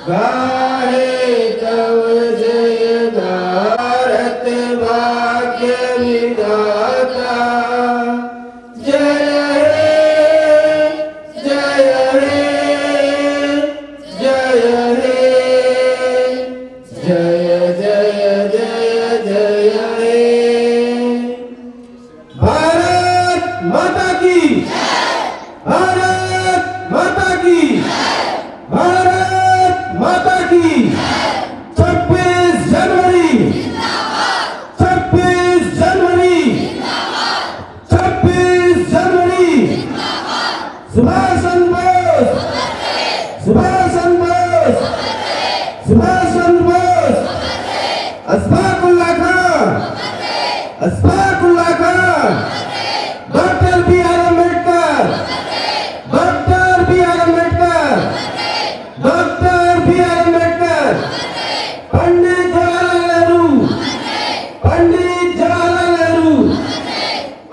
गाहे तव जय भारत भाग्य विधाता। जय हे जय हे जय हे जय जय जय जय हे। भारत माता की, भारत माता की, भारत माता की। 26 जनवरी, 26 जनवरी, 26 जनवरी। Subhash Chandra Bose, Subhash Chandra Bose, Subhash Chandra Bose. Ashfaqullah Khan, Ashfaqullah Khan. Doctor B R Ambedkar, doctor B R Ambedkar, doctor B R Ambedkar. Pandit Jawaharlal Nehru, Pandit Jawaharlal Nehru,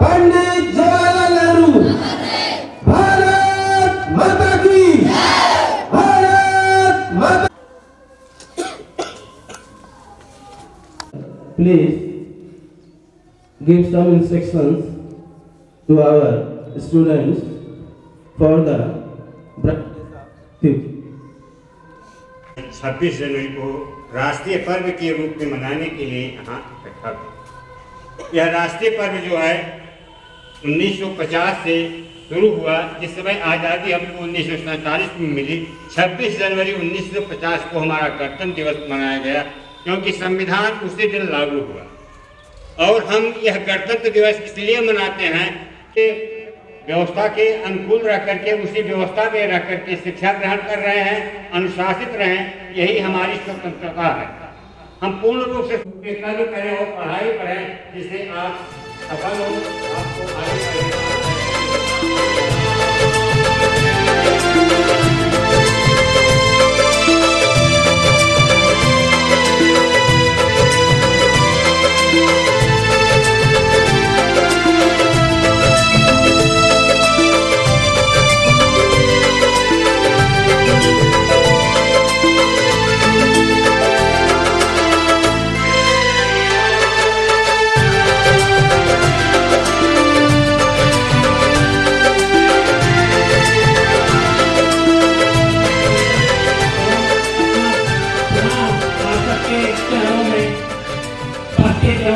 Pandit Jawaharlal Nehru. Bharat Mata की, भारत माता। Please give some instructions to our students for the practice. 26 जनवरी को राष्ट्रीय पर्व के रूप में मनाने के लिए यहाँ इकट्ठा हुए। यह राष्ट्रीय पर्व जो है 1950 से शुरू हुआ, जिस समय आज़ादी हमको 1947 में मिली। 26 जनवरी 1950 को हमारा गणतंत्र दिवस मनाया गया, क्योंकि संविधान उसी दिन लागू हुआ। और हम यह गणतंत्र दिवस इसलिए मनाते हैं कि व्यवस्था के अनुकूल रह करके, उसी व्यवस्था में रह करके शिक्षा ग्रहण कर रहे हैं, अनुशासित रहें, यही हमारी स्वतंत्रता है। हम पूर्ण रूप से कर्म करें और पढ़ाई पढ़ें, जिससे आप सफल हो, आपको आगे बढ़ें।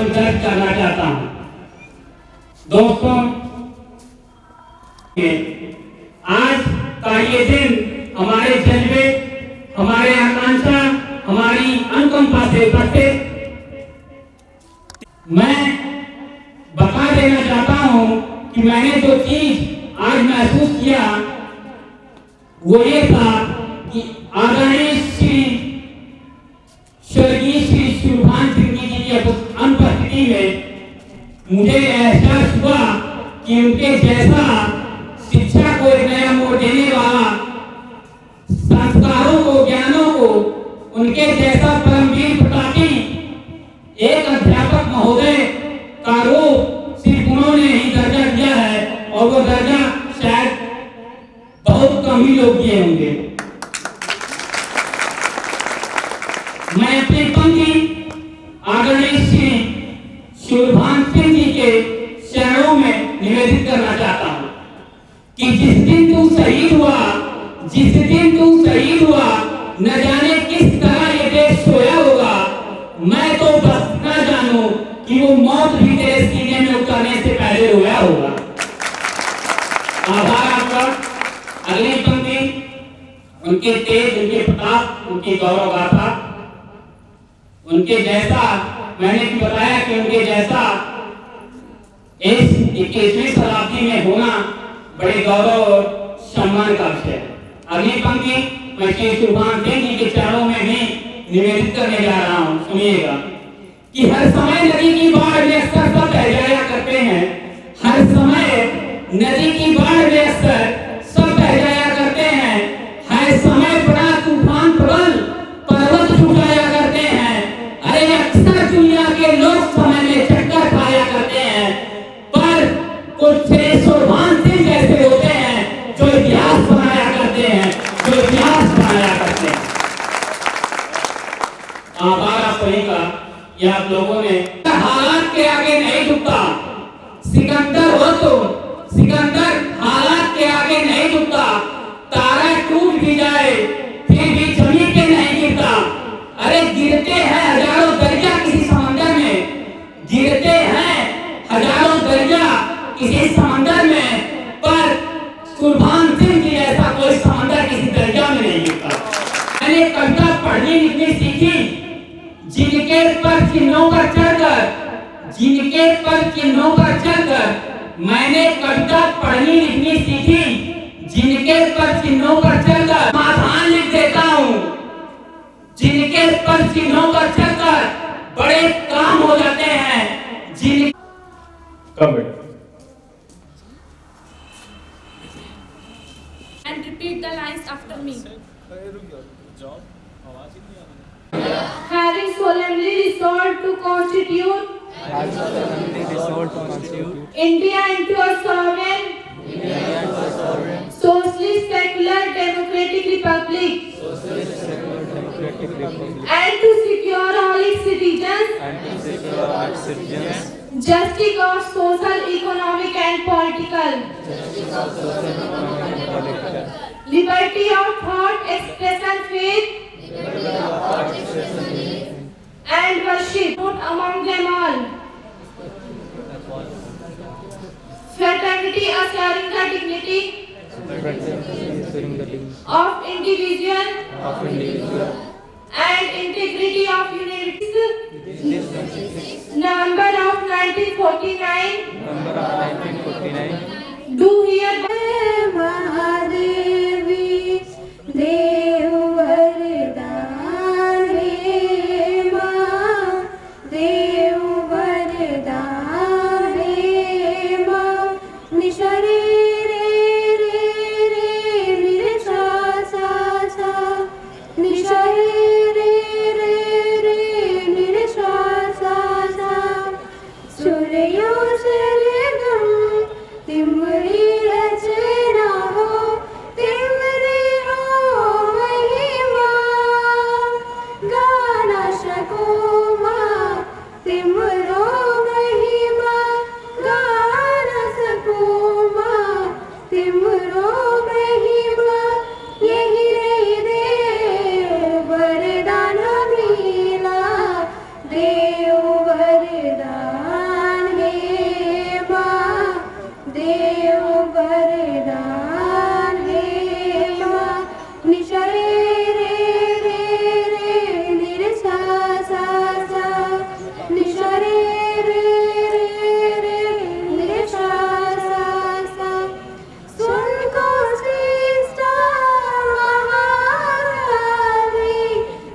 दर्ज करना चाहता हूं। दोस्तों, आज का ये दिन हमारे जज्बे, हमारे आकांक्षा, हमारी अनुकंपा से बढ़ते मैं बता देना चाहता हूं कि मैंने जो चीज आज महसूस किया वो ये था कि आदरणीय श्री स्वर्गीय श्री सुभाष सिंह जी की अनुपस्थिति में मुझे एहसास हुआ कि उनके जैसा शिक्षा को एक नया मोड़ देने वाला, संस्कारों को, ज्ञानों को, उनके जैसा परमवीर प्रतापी एक अध्यापक महोदय का रूप सिर्फ उन्होंने ही दर्जा दिया है, और वो दर्जा शायद बहुत कम ही लोग दिए होंगे। मैं अपनी पंक्ति आदरणीय श्री सुभाष सिंह जी के चरणों में निवेदित करना चाहता हूं कि जिस दिन तू शहीद हुआ, जिस दिन तू शहीद हुआ, न जाने किस तरह ये देश सोया होगा। मैं तो बस न जानूं कि वो मौत भी तेरे सीने में उतरने से पहले रोया होगा। आभार आपका। अगली पंक्ति उनके तेज, उनके प्रताप, उनकी गौरव गाथा, उनके जैसा मैंने बताया कि उनके जैसा इस 21वीं शताब्दी में होना बड़े गौरव और सम्मान का विषय है। अगली पंक्ति मैं श्री सुभाष सिंह जी के चरणों में भी निवेदित करने जा रहा हूं। सुनिएगा कि हर समय नदी की बाढ़ में अक्सर सब बह जाया करते हैं, हर समय नदी की बाढ़ में अक्सर सब बह जाया करते हैं, हर समय बड़ा तूफान प्रबल पर्वत छू जाया करते हैं। अरे अक्सर दुनिया के लोग समय में चक्कर खाया करते हैं, पर कुछ सुभाष सिंह जैसे होते हैं जो इतिहास बनाया करते हैं, जो इतिहास बनाया करते हैं। ये आप लोगों ने हालात के आगे नहीं झुकता। सिकंदर हो तो सिकंदर हालात के आगे नहीं झुकता। तारा टूट भी जाए फिर भी जमीन पे नहीं गिरता। अरे गिरते हैं हजारों दर्जा किसी समंदर में, गिरते हैं हजारों दर्जा किसी समंदर में, पर कुर्बान सिंह की ऐसा कोई समंदर किसी दर्जा में नहीं गिरता। मैंने कविता पढ़नी लिखनी सीखी जिनके पर चिन्हों पर चढ़कर, जिनके पर चिन्हों पर चढ़कर मैंने कविता पढ़नी लिखनी सीखी। जिनके पर चिन्हों पर चढ़कर समाधान लिख देता हूँ। जिनके पर चिन्हों पर चढ़कर बड़े काम हो जाते हैं। जिन And repeat the lines after me. Having solemnly resolved to constitute India into a sovereign, socialist, secular, democratic republic, and to secure all its citizens, justice of social, economic, and political, liberty of thought, expression, faith, and worship, not among them all. Fraternity assuring the dignity of individual and integrity of unity. November of 1949. Do hereby Mahadevi देव वरदान हे मां, देव वरदान हे मां। निशरे रे रे रे निरे सा सा सा, निशरे रे रे रे निरे सा सा सा। सूर्यो सरगम तिमरी रचना हो, तिमरी हो महिमा। गाना सको मां तिमरो महिमा, गाना सको मां तिमरो महिमा। यही रही देव वरदान मिला, देव वरदान हे मां, देव वरदान हे मां। निशरे रे रे रे निरे सा सा सा, निशरे रे रे रे निरे सा सा सा। सुन को श्रेष्ठ महारानी,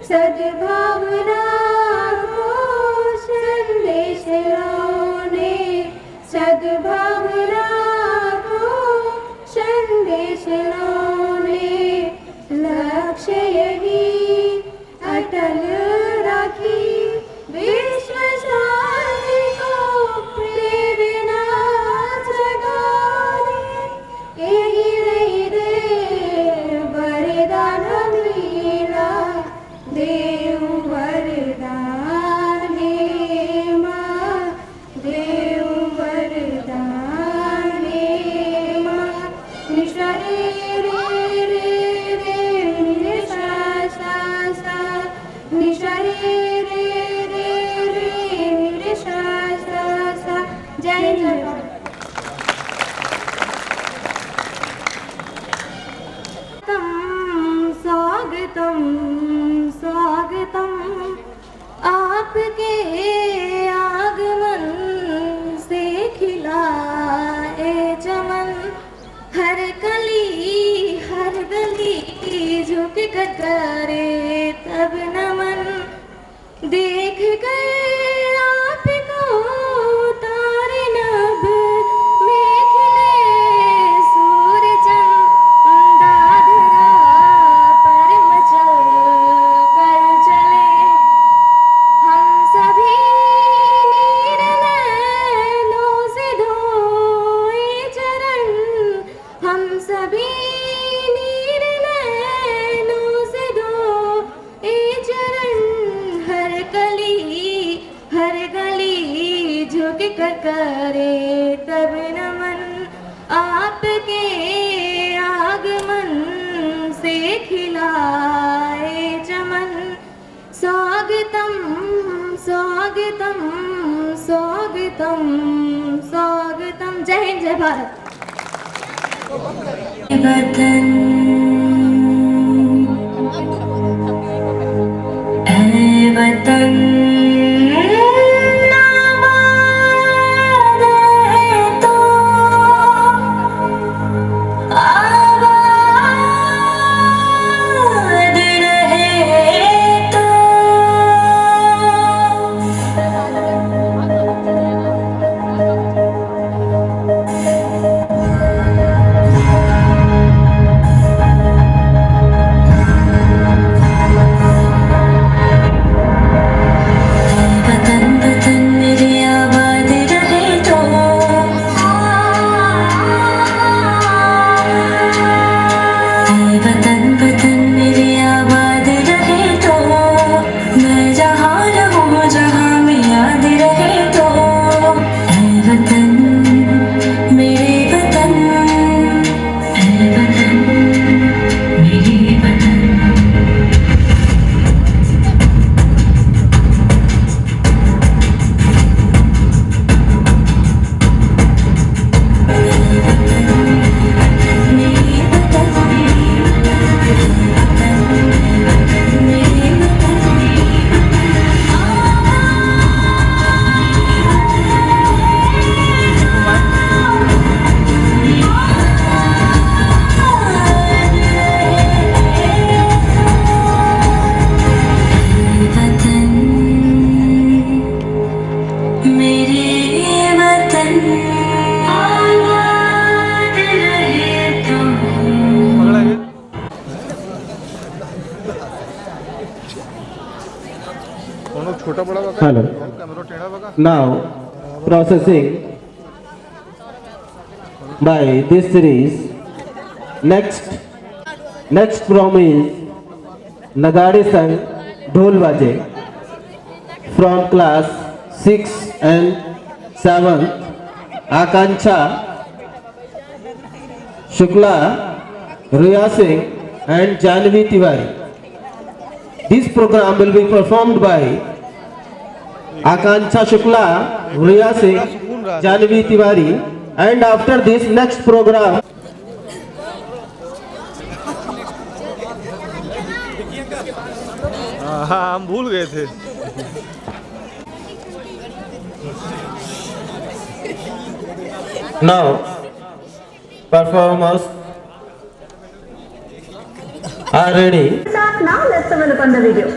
सद्भावना को संदेश लाने, सद्भावना को संदेश लाने। लक्ष्य यही अटल राखी, विश्व शांति को प्रेरणा जगाने। यही रही देव वरदान मिला, देव वरदान हे मां, देव वरदान हे मां। निशरे रे रे रे निरे सा सा सा, निशरे रे रे रे निरे सा सा सा। जय हिंद। स्वागतम स्वागतम, आपके आगमन से खिला ए चमन। हर कली हर गली झुक कर करे तब नमन। देख गए आपको तारे नभ में खिले, सूर्य चंदा धरा पर मचल कर चले। हम सभी निर्नयनों से धोए चरण, हम सभी निर्नयनों से धोए चरण। हर कली खिलाए चमन। स्वागतम स्वागतम स्वागतम स्वागतम। जय हिंद जय भारत। वतन ऐ वतन Hello. Now processing by this series. Next program is Nagade Sang Dhol Baje from class 6 and 7th. Akanksha Shukla, Riya Singh and Janvi Tiwari. This program will be performed by Akanksha Shukla, Riya Singh, Janvi Tiwari, and after this next program हाँ हम भूल गए थे। now performers are ready. Now let's have a look on the video.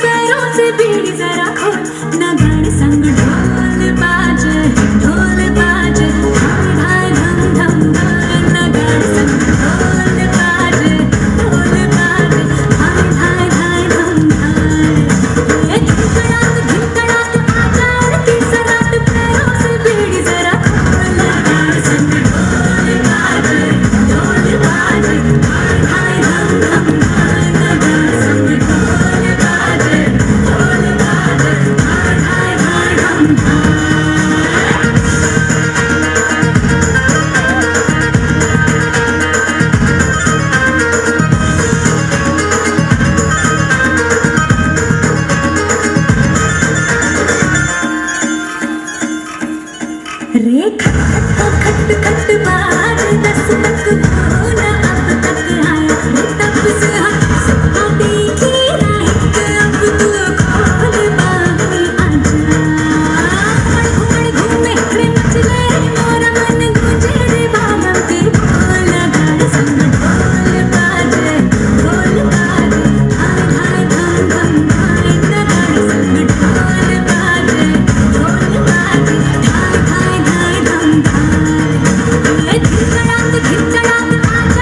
पैरों से बीड़ी जरा खोल, नगाड़े संग ढोल बाजे, ढोल बाजे, हाय धम धम धाय, नगाड़े संग ढोल बाजे, ढोल बाजे, हाय धम धाय। ये धुम तड़ाक आजा उड़ती सरात, पैरों से बीड़ी जरा खोल, नगाड़े संग ढोल बाजे, ढोल बाजे, हाय धम धम धाय, नगाड़े संग ढोल बाजे, ढोल बाजे, हाय धम धाय। रे खट खट बाज दस तक भोला अब तक आया रे तब से हाथ सबको देखी रात अब तू खोल बाबू आजा घूमे रे मचले मोरा मन गुजे रे बाबा के बोल गाड़ संग ढोल बाजे हाय धम धम हाय गाड़ संग ढोल बाजे हाय धम धाय। ये धड़ाक आजा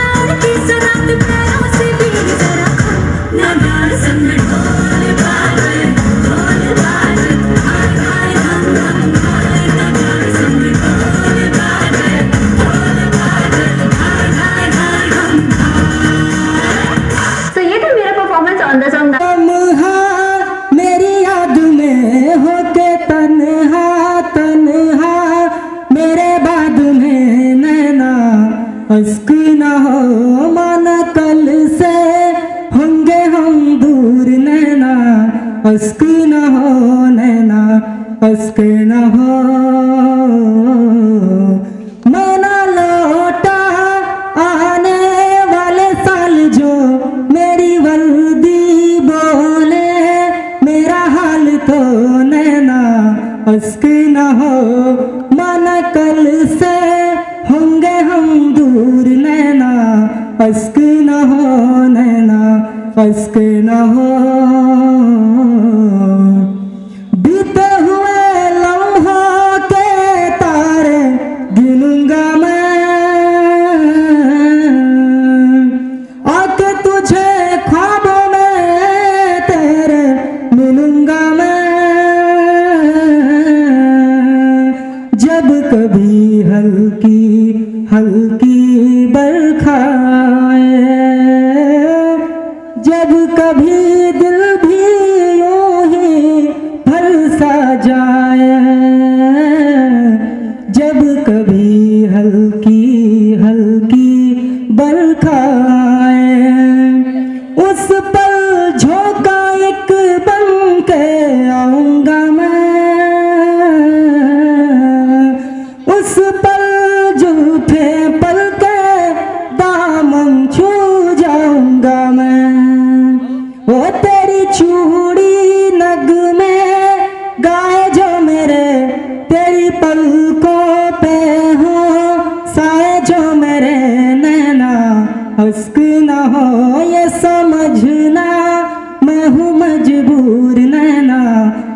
अश्क न हो माना कल से होंगे हम दूर नैना, अश्क न हो नैना, अश्क न हो। मना लौटा आने वाले साल जो मेरी वर्दी बोले मेरा हाल तो नैना, अश्क न हो माना कल से होंगे हम दूर नैना, अश्क न हो नैना, अश्क न हो। बीते हुए लम्हों के तारे गिनूंगा मैं, आके तुझे ख्वाबों में तेरे मिलूंगा मैं। जब कभी हल्की हल्की बरखा आए, जब कभी दिल भी यूं ही भर सा जाए, जब कभी हल्की हल्की बरखा आए, उस पल झोंका एक बन के आऊंगा मैं, उस पल झूठे पल के दामन छू जाऊंगा मैं। वो तेरी चूड़ी नग में गाए जो मेरे, तेरी पलकों पे हो साए जो मेरे नैना, अश्क न हो ये समझना मैं हूँ मजबूर नैना,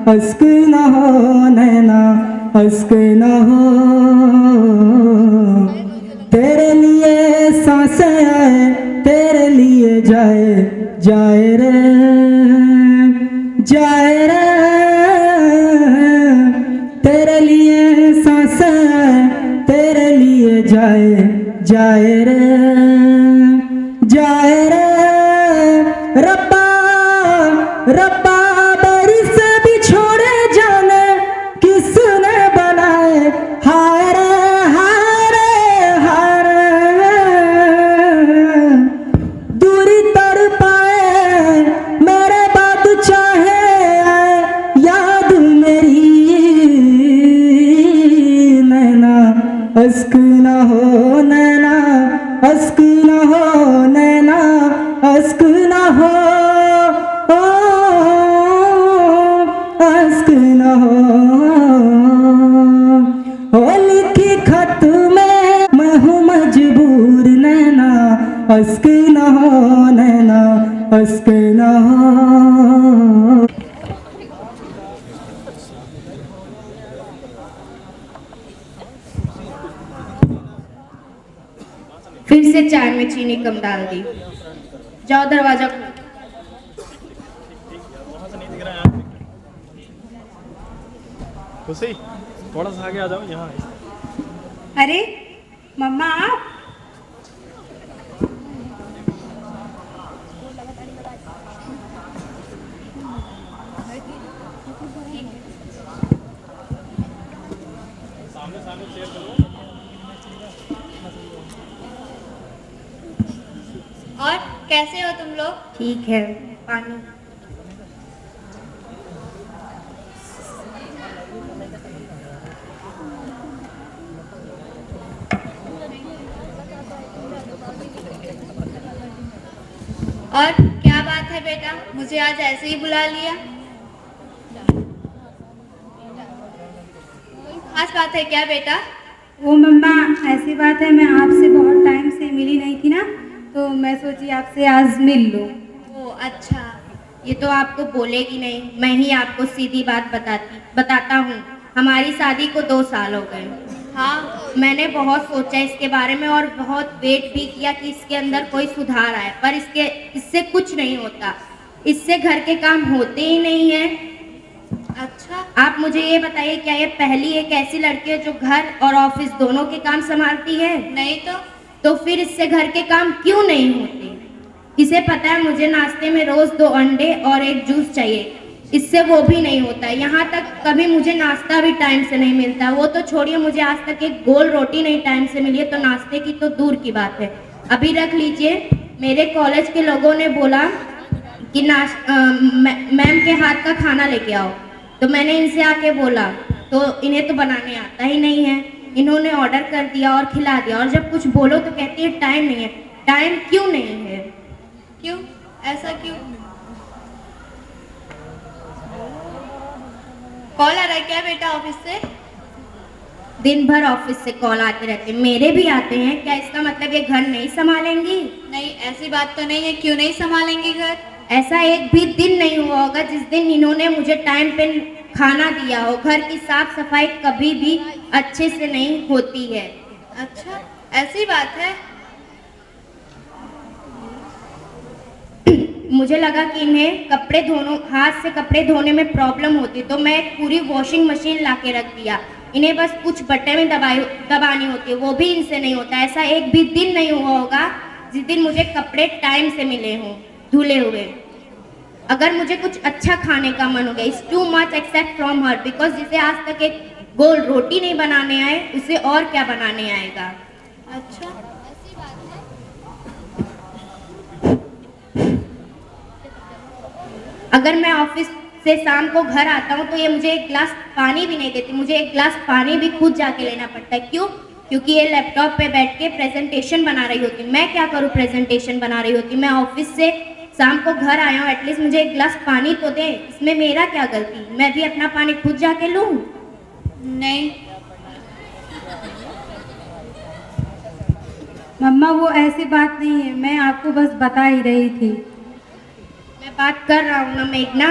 अश्क न हो नैना, अश्क न हो। तेरे लिए सांसें आए, तेरे लिए जाए जाए रे, जाए रे। तेरे लिए सांसें आए, तेरे लिए जाए जाए रे, जाए रे। रब्बा रब्बा बरी से भी छोड़े जाने किसने बनाए, हाय रे हाय रे हाय रे। दूरी तर पाए मेरे बात चाहे आए, याद मेरी नैना, अश्क न हो नैना, अश्क न हो नैना, अश्क न हो, अश्क न हो लिखी खत में मैं हूँ मजबूर नैना, अश्क न हो नैना, अश्क न हो। फिर से चाय में चीनी कम डाल दी। जाओ दरवाजा खोलो। खुशी थोड़ा सा आगे आ जाओ यहाँ। अरे मम्मा आप? सामने सामने शेयर करो। और कैसे हो तुम लोग? ठीक है। पानी। और क्या बात है बेटा, मुझे आज ऐसे ही बुला लिया? खास बात है क्या बेटा? ओ मम्मा, ऐसी बात है मैं आपसे बहुत टाइम से मिली नहीं थी ना, तो मैं सोची आपसे आज मिल लूं। ओ अच्छा, ये तो आपको बोलेगी नहीं, मैं ही आपको सीधी बात बताता हूँ। हमारी शादी को 2 साल हो गए। हाँ, मैंने बहुत सोचा इसके बारे में और बहुत वेट भी किया कि इसके अंदर कोई सुधार आए, पर इससे कुछ नहीं होता। इससे घर के काम होते ही नहीं हैं। अच्छा, आप मुझे ये बताइए, क्या ये पहली एक ऐसी लड़की है जो घर और ऑफिस दोनों के काम संभालती है? नहीं तो फिर इससे घर के काम क्यों नहीं होते? इसे पता है मुझे नाश्ते में रोज 2 अंडे और 1 जूस चाहिए, इससे वो भी नहीं होता है। यहाँ तक कभी मुझे नाश्ता भी टाइम से नहीं मिलता। वो तो छोड़िए, मुझे आज तक एक गोल रोटी नहीं टाइम से मिली है, तो नाश्ते की तो दूर की बात है। अभी रख लीजिए, मेरे कॉलेज के लोगों ने बोला कि मैम के हाथ का खाना लेके आओ, तो मैंने इनसे आके बोला, तो इन्हें तो बनाने आता ही नहीं है। इन्होंने ऑर्डर कर दिया और खिला दिया, और जब कुछ बोलो तो कहती है टाइम नहीं है। टाइम क्यों नहीं है? क्यों, ऐसा क्यों? कॉल आ रहा है क्या बेटा ऑफिस से? दिन भर ऑफिस से कॉल आते रहते हैं, मेरे भी आते हैं। क्या इसका मतलब ये घर नहीं संभालेंगी? नहीं, ऐसी बात तो नहीं है। क्यों नहीं संभालेंगी घर? ऐसा एक भी दिन नहीं हुआ होगा जिस दिन इन्होंने मुझे टाइम पे खाना दिया हो। घर की साफ सफाई कभी भी अच्छे से नहीं होती है। अच्छा, ऐसी बात है। मुझे लगा कि इन्हें कपड़े धोने, हाथ से कपड़े धोने में प्रॉब्लम होती, तो मैं एक पूरी वॉशिंग मशीन ला के रख दिया। इन्हें बस कुछ बटन में दबानी होती है, वो भी इनसे नहीं होता। ऐसा एक भी दिन नहीं हुआ होगा जिस दिन मुझे कपड़े टाइम से मिले हों धुले हुए। अगर मुझे कुछ अच्छा खाने का मन हो गया, it's too much except from her, because जिसे आज तक एक गोल रोटी नहीं बनाने आए, उसे और क्या बनाने आएगा। अच्छा, अगर मैं ऑफिस से शाम को घर आता हूँ तो ये मुझे एक गिलास पानी भी नहीं देती। मुझे एक गिलास पानी भी खुद जाके लेना पड़ता है। क्यों? क्योंकि ये लैपटॉप पे बैठ के प्रेजेंटेशन बना रही होती। मैं क्या करूँ, प्रेजेंटेशन बना रही होती। मैं ऑफिस से शाम को घर आया हूँ, एटलीस्ट मुझे एक गिलास पानी तो दे। इसमें मेरा क्या गलती? मैं भी अपना पानी खुद जाके लूँ? नहीं मम्मा, वो ऐसी बात नहीं है, मैं आपको बस बता ही रही थी। मैं बात कर रहा हूँ ना मेघना,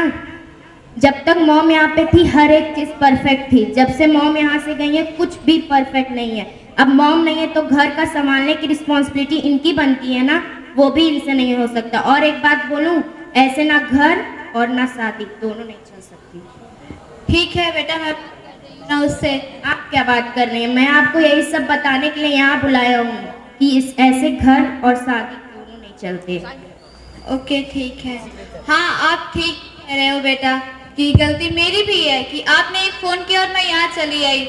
जब तक मॉम यहाँ पे थी हर एक चीज परफेक्ट थी। जब से मॉम यहाँ से गई है कुछ भी परफेक्ट नहीं है। अब मॉम नहीं है तो घर का संभालने की रिस्पॉन्सिबिलिटी इनकी बनती है ना, वो भी इनसे नहीं हो सकता। और एक बात बोलूं, ऐसे ना घर और ना शादी दोनों नहीं चल सकती। ठीक है बेटा, मैं ना उससे। आप क्या बात कर रही हैं? मैं आपको यही सब बताने के लिए यहाँ बुलाया हूँ कि इस ऐसे घर और शादी दोनों नहीं चलते। ओके ठीक है। हाँ, आप ठीक कह रहे हो बेटा कि गलती मेरी भी है कि आपने एक फ़ोन किया और मैं यहाँ चली आई।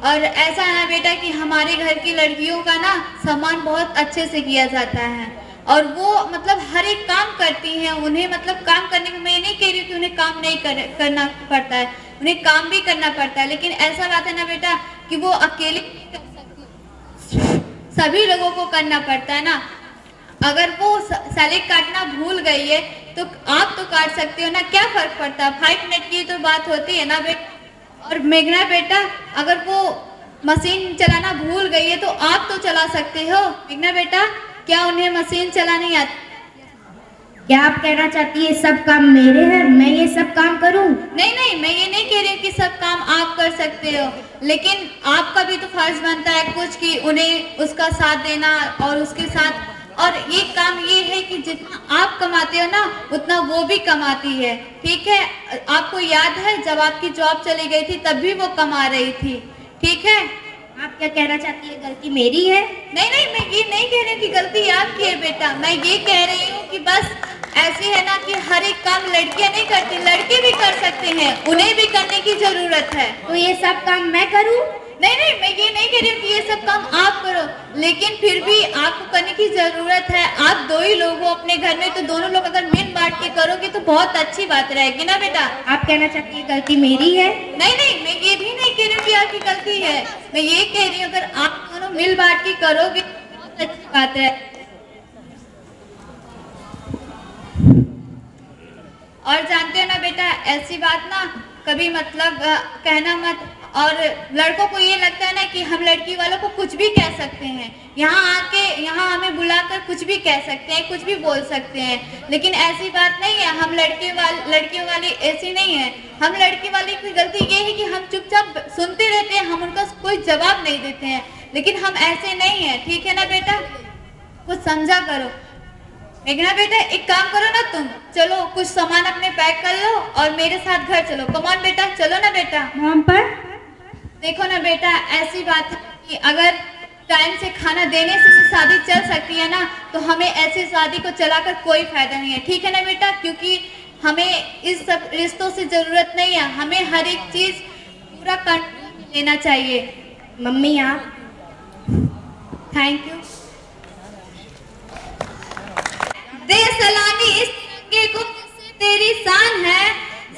और ऐसा है ना बेटा कि हमारे घर की लड़कियों का ना सम्मान बहुत अच्छे से किया जाता है, और वो मतलब हर एक काम करती हैं। उन्हें मतलब काम करने में, मैं नहीं कह रही हूँ कि उन्हें काम नहीं करना पड़ता है, उन्हें काम भी करना पड़ता है। लेकिन ऐसा बात है ना बेटा कि वो अकेले नहीं कर सकती, सभी लोगों को करना पड़ता है ना। अगर वो सैलेड काटना भूल गई है तो आप तो काट सकते हो ना, क्या फर्क पड़ता है? 5 मिनट की तो बात होती है ना बेटा। और मेघना बेटा, अगर वो मशीन चलाना भूल गई है तो आप तो चला सकते हो। मेघना बेटा, क्या उन्हें मशीन चलानी आती? क्या आप कहना चाहती है सब काम मेरे हैं, मैं ये सब काम करूं? नहीं नहीं, मैं ये नहीं कह रही हूँ कि सब काम आप कर सकते हो, लेकिन आपका भी तो फर्ज बनता है कुछ कि उन्हें उसका साथ देना और उसके साथ। और ये काम ये है कि जितना आप कमाते हो ना उतना वो भी कमाती है। ठीक है, आपको याद है जब आपकी जॉब चली गई थी तब भी वो कमा रही थी। ठीक है, आप क्या कहना चाहती है गलती मेरी है? नहीं नहीं, मैं ये नहीं कह रही हूँ कि गलती आपकी है बेटा। मैं ये कह रही हूँ कि बस ऐसे है ना कि हर एक काम लड़कियां नहीं करती, लड़के भी कर सकते हैं, उन्हें भी करने की जरूरत है। तो ये सब काम मैं करूँ? नहीं नहीं, मैं ये नहीं कह रही हूँ कि ये सब काम आप करो, लेकिन फिर भी आपको करने की जरूरत है। आप 2 ही लोग हो अपने घर में, तो दोनों लोग अगर मिल बांट के करोगे तो बहुत अच्छी बात रहेगी ना बेटा। आप कहना चाहती है गलती मेरी है? नहीं नहीं, मैं ये भी नहीं कह रही हूँ कि आपकी गलती है। मैं ये कह रही हूँ अगर आप दोनों मिल बांट के करोगे बहुत अच्छी बात है। और जानते हो ना बेटा, ऐसी बात ना कभी मतलब कहना मत। और लड़कों को ये लगता है ना कि हम लड़की वालों को कुछ भी कह सकते हैं, यहाँ आके यहाँ हमें बुलाकर कुछ भी कह सकते हैं, कुछ भी बोल सकते हैं, लेकिन ऐसी बात नहीं है। हम लड़कियों वाली ऐसी नहीं है। हम लड़की वाली की गलती ये है कि हम चुपचाप सुनते रहते हैं, हम उनका कोई जवाब नहीं देते हैं, लेकिन हम ऐसे नहीं है। ठीक है ना बेटा, कुछ समझा करो। मेघना बेटा, एक काम करो ना, तुम चलो कुछ सामान अपने पैक कर लो और मेरे साथ घर चलो। कमान बेटा, चलो ना बेटा। मॉम पर देखो ना बेटा, ऐसी बात है कि अगर टाइम से खाना देने से शादी चल सकती है ना, तो हमें ऐसी शादी को चलाकर कोई फायदा नहीं है। ठीक है ना बेटा, क्योंकि हमें इस सब रिश्तों से जरूरत नहीं है, हमें हर एक चीज पूरा कंट्रोल में लेना चाहिए। मम्मी आप थैंक यू। दे सलामी इस तिरंगे को जिससे तेरी शान है,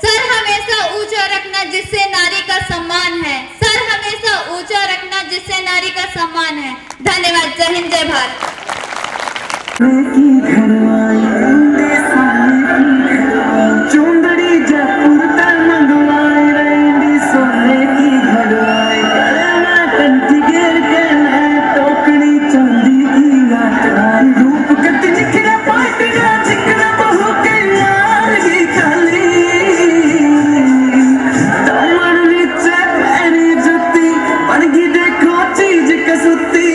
सर हमेशा ऊंचा रखना जिससे नारी का सम्मान है, सर हमेशा ऊंचा रखना जिससे नारी का सम्मान है। धन्यवाद। जय हिंद, जय भारत। चुंदड़ी जयपुर तक मंगवाई रही सोने की घड़वाई कंठी घेर के टोकरी चांदी की गाटवाई रूप गति निखरा पाटना चिकना बहू के यार की खाली दामन विच पैरी जुती बन गई देखो चीज कसुती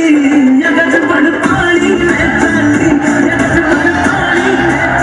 यगज बन पानी में चांदी यगज बन पानी में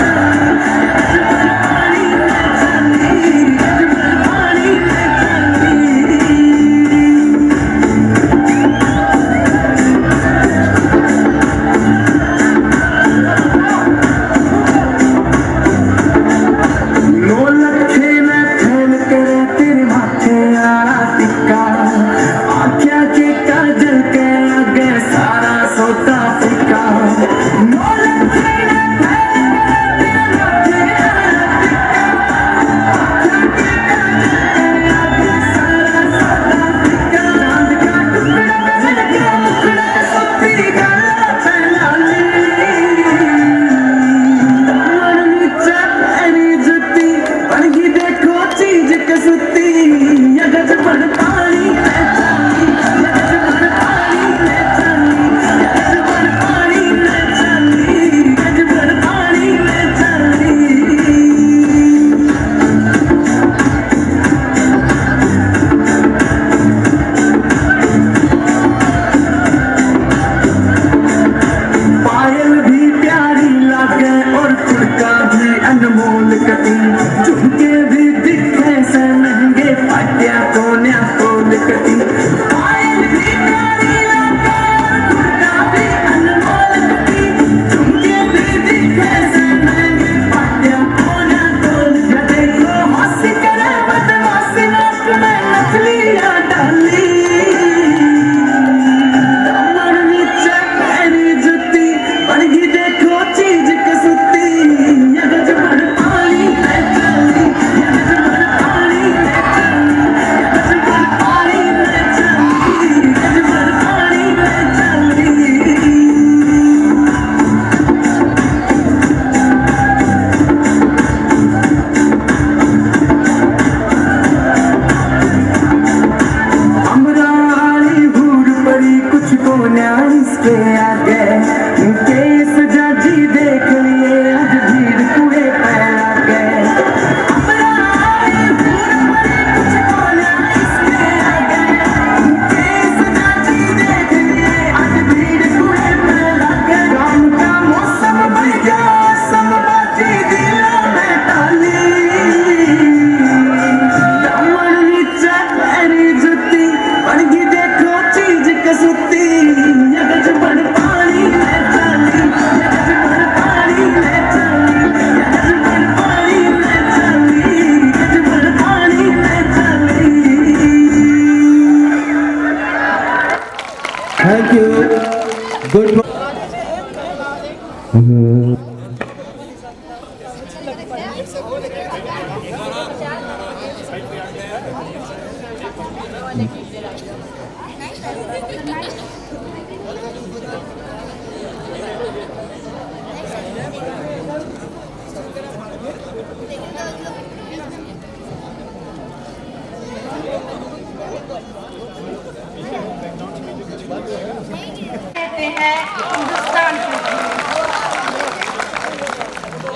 Thank you. Good.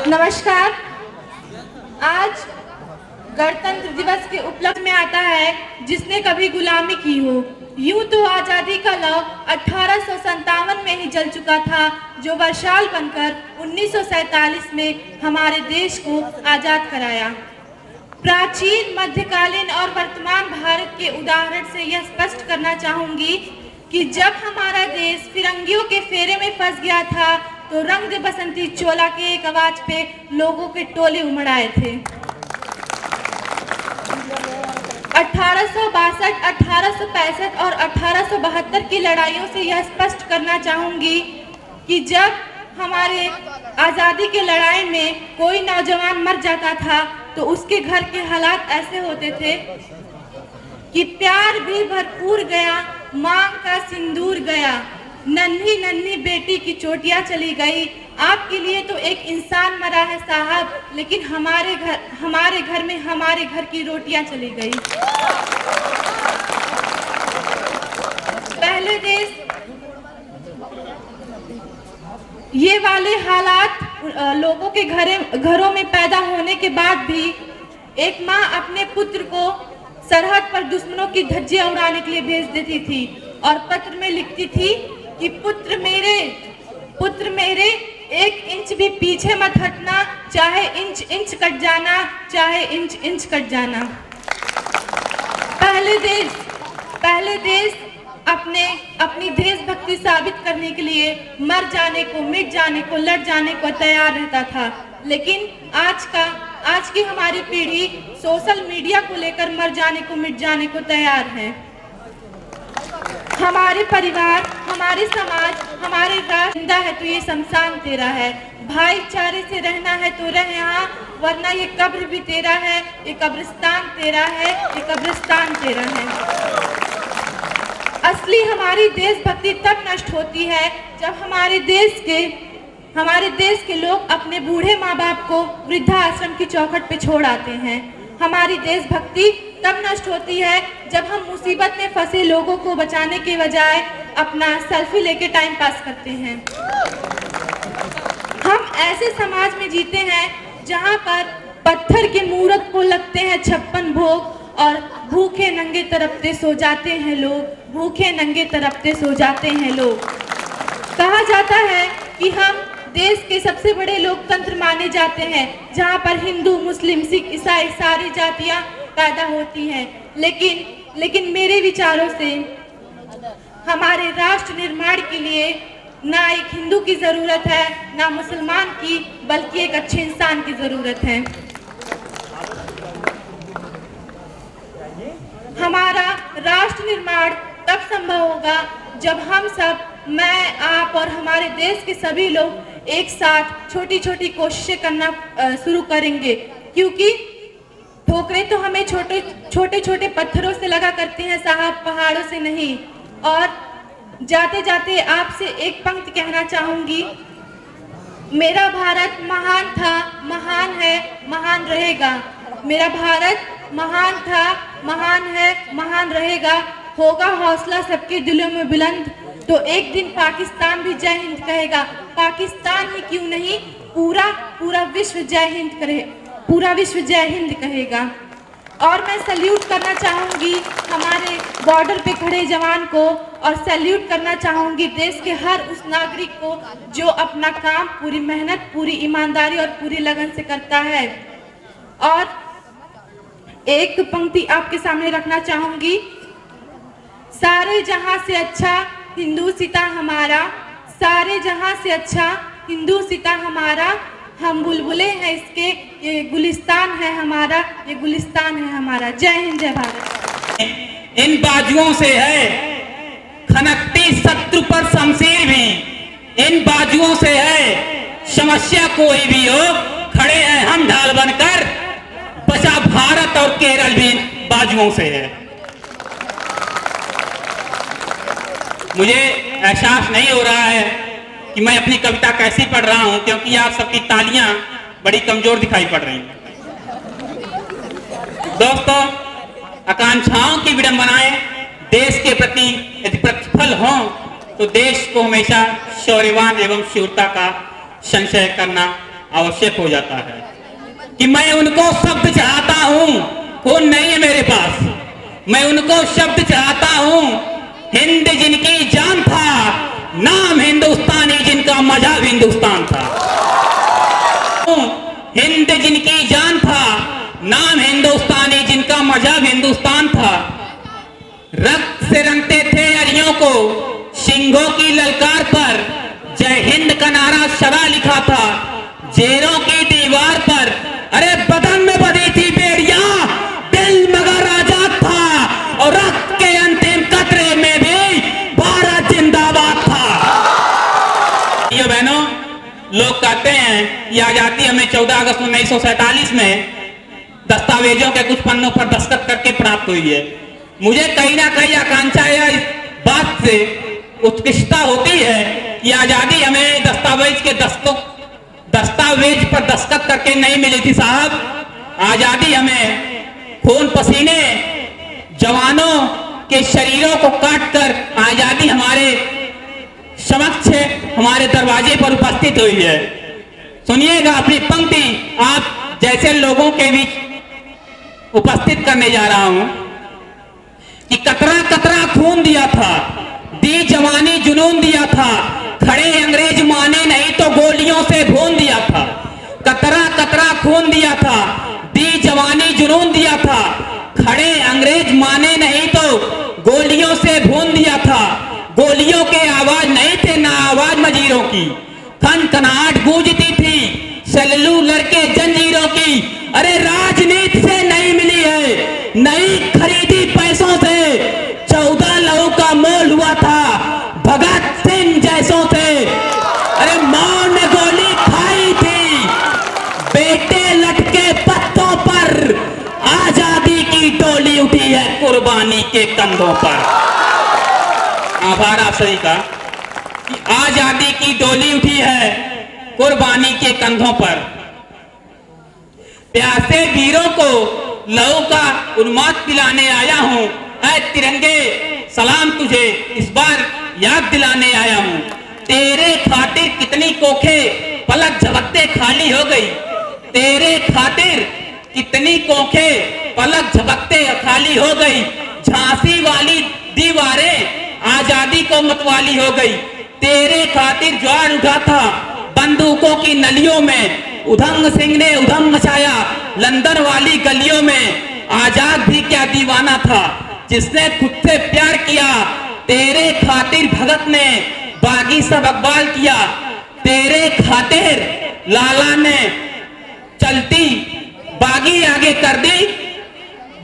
नमस्कार। आज गणतंत्र दिवस के उपलक्ष्य में आता है जिसने कभी गुलामी की हो। यूं तो आजादी का लौ 1857 में ही जल चुका था, जो मशाल बनकर 1947 में हमारे देश को आजाद कराया। प्राचीन, मध्यकालीन और वर्तमान भारत के उदाहरण से यह स्पष्ट करना चाहूंगी कि जब हमारा देश फिरंगियों के फेरे में फंस गया था तो रंग दे बसंती चोला के एक आवाज पे लोगों के टोले उमड़ आए थे। 1862, 1865 और 1872 की लड़ाइयों से यह स्पष्ट करना चाहूंगी कि जब हमारे आज़ादी की लड़ाई में कोई नौजवान मर जाता था तो उसके घर के हालात ऐसे होते थे कि प्यार भी भरपूर गया, मांग का सिंदूर गया, नन्ही नन्ही बेटी की चोटियां चली गई। आपके लिए तो एक इंसान मरा है साहब, लेकिन हमारे घर में हमारे घर की रोटियां चली गई। पहले देश ये वाले हालात लोगों के घरों में पैदा होने के बाद भी एक माँ अपने पुत्र को सरहद पर दुश्मनों की धज्जियां उड़ाने के लिए भेज देती थी और पत्र में लिखती थी कि पुत्र मेरे 1 इंच भी पीछे मत हटना, चाहे इंच कट जाना, चाहे इंच कट जाना। पहले देश अपनी देशभक्ति साबित करने के लिए मर जाने को, मिट जाने को, लड़ जाने को तैयार रहता था। लेकिन आज की हमारी पीढ़ी सोशल मीडिया को लेकर मर जाने को, मिट जाने को तैयार है। हमारे परिवार, हमारे समाज, हमारे राष्ट्र जिंदा है तो ये शमशान तेरा है। भाईचारे से रहना है तो रह यहाँ, वरना ये कब्र भी तेरा है, ये कब्रिस्तान तेरा है, ये कब्रिस्तान तेरा है। असली हमारी देशभक्ति तब नष्ट होती है जब हमारे देश के लोग अपने बूढ़े माँ बाप को वृद्धाश्रम की चौखट पे छोड़ आते हैं। हमारी देशभक्ति तब नष्ट होती है जब हम मुसीबत में फंसे लोगों को बचाने के बजाय अपना सेल्फी लेके टाइम पास करते हैं। हम ऐसे समाज में जीते हैं जहाँ पर पत्थर के मूर्त को लगते हैं 56 भोग और भूखे नंगे तरपते सो जाते हैं लोग, भूखे नंगे तरपते सो जाते हैं लोग। कहा जाता है कि हम देश के सबसे बड़े लोकतंत्र माने जाते हैं जहां पर हिंदू, मुस्लिम, सिख, ईसाई सारी जातियां पैदा होती हैं। लेकिन मेरे विचारों से हमारे राष्ट्र निर्माण के लिए ना एक हिंदू की जरूरत है, ना मुसलमान की, बल्कि एक अच्छे इंसान की जरूरत है। हमारा राष्ट्र निर्माण तब संभव होगा जब हम सब, मैं, आप और हमारे देश के सभी लोग एक साथ छोटी छोटी कोशिशें करना शुरू करेंगे, क्योंकि ठोकरें तो हमें छोटे छोटे पत्थरों से लगा करती हैं साहब, पहाड़ों से नहीं। और जाते जाते आपसे एक पंक्ति कहना चाहूंगी, मेरा भारत महान था, महान है, महान रहेगा। मेरा भारत महान था, महान है, महान रहेगा। होगा हौसला सबके दिलों में बुलंद तो एक दिन पाकिस्तान भी जय हिंद कहेगा। पाकिस्तान ही क्यों नहीं, पूरा विश्व जय हिंद करे, पूरा विश्व जय हिंद कहेगा। और मैं सैल्यूट करना चाहूंगी हमारे बॉर्डर पे खड़े जवान को, और सैल्यूट करना चाहूंगी देश के हर उस नागरिक को जो अपना काम पूरी मेहनत, पूरी ईमानदारी और पूरी लगन से करता है। और एक पंक्ति आपके सामने रखना चाहूंगी, सारे जहां से अच्छा हिंदू सीता हमारा, सारे जहां से अच्छा हिंदू सीता हमारा। हम बुलबुले हैं इसके, ये गुलिस्तान है हमारा, ये गुलिस्तान है हमारा। जय हिंद, जय भारत। इन बाजुओं से है खनकती शत्रु पर शमशीर भी, इन बाजुओं से है समस्या कोई भी हो, खड़े हैं हम ढाल बनकर, बचा भारत और केरल भी बाजुओं से है। मुझे एहसास नहीं हो रहा है कि मैं अपनी कविता कैसी पढ़ रहा हूं, क्योंकि आप सबकी तालियां बड़ी कमजोर दिखाई पड़ रही हैं। दोस्तों, आकांक्षाओं की विडंबनाएं देश के प्रति यदि प्रतिफल हों तो देश को हमेशा शौर्यवान एवं शूरता का संशय करना आवश्यक हो जाता है। कि मैं उनको शब्द चाहता हूं, वो नहीं है मेरे पास, मैं उनको शब्द चाहता हूं। हिंद जिनकी जान था, नाम हिंदुस्तानी जिनका मजहब हिंदुस्तान था। हिंद जिनकी जान था, नाम हिंदुस्तानी जिनका मजहब हिंदुस्तान था। रक्त से रंगते थे अरियों को सिंहों की ललकार पर, जय जय हिंद का नारा सदा लिखा था जेलों की दीवार पर। अरे बदन में बधी थी बेड़िया, दिल मगर आजाद था और रक्त के अंतिम कतरे में भी भारत जिंदाबाद था। ये बहनों, लोग कहते हैं ये आजादी हमें 14 अगस्त 1947 में दस्तावेजों के कुछ पन्नों पर दस्तखत करके प्राप्त हुई है। मुझे कहीं ना कहीं आकांक्षा या इस बात से उत्कृष्टता होती है कि आजादी हमें दस्तावेज पर दस्तखत करके नहीं मिली थी साहब। आजादी हमें खून पसीने जवानों के शरीरों को काटकर आजादी हमारे समक्ष हमारे दरवाजे पर उपस्थित हुई है। सुनिएगा अपनी पंक्ति आप जैसे लोगों के बीच उपस्थित करने जा रहा हूं कि कतरा कतरा खून दिया था, दी जवानी जुनून दिया था, खड़े अंग्रेज माने नहीं तो गोलियों से भून दिया था। कतरा कतरा खून दिया था, दी जवानी जुनून दिया था, खड़े अंग्रेज माने नहीं तो गोलियों से भून दिया था। गोलियों के आवाज नहीं थे ना आवाज मजीरों की, खनखनाहट गूंजती थी सेलुलर के जंजीरों की। अरे राजनीति से नहीं मिली है, नहीं खरीदी पैसों से। 14 लहू का मोल हुआ था भगत सिंह जैसों से। अरे मां ने गोली खाई थी, बेटे लटके पत्तों पर। आजादी की डोली उठी है कुर्बानी के कंधों पर। आभार आप सभी का कि आजादी की डोली उठी है कुर्बानी के कंधों पर। प्यासे वीरों को लहू का उन्माद पिलाने आया हूं। ऐ तिरंगे सलाम तुझे इस बार याद दिलाने आया हूं। तेरे खातिर कितनी कोखें पलक झपकते खाली हो गई। तेरे खातिर कितनी कोखें पलक झपकते खाली हो गई। झांसी वाली दीवारें आजादी को मतवाली हो गई। तेरे खातिर ज्वार उठा था बंदूकों की नलियों में। उधम सिंह ने उधम मचाया लंदन वाली गलियों में। आजाद भी क्या दीवाना था जिसने खुद से प्यार किया। तेरे खातिर भगत ने बागी सब अकबाल किया। तेरे खातिर लाला ने चलती बागी आगे कर दी।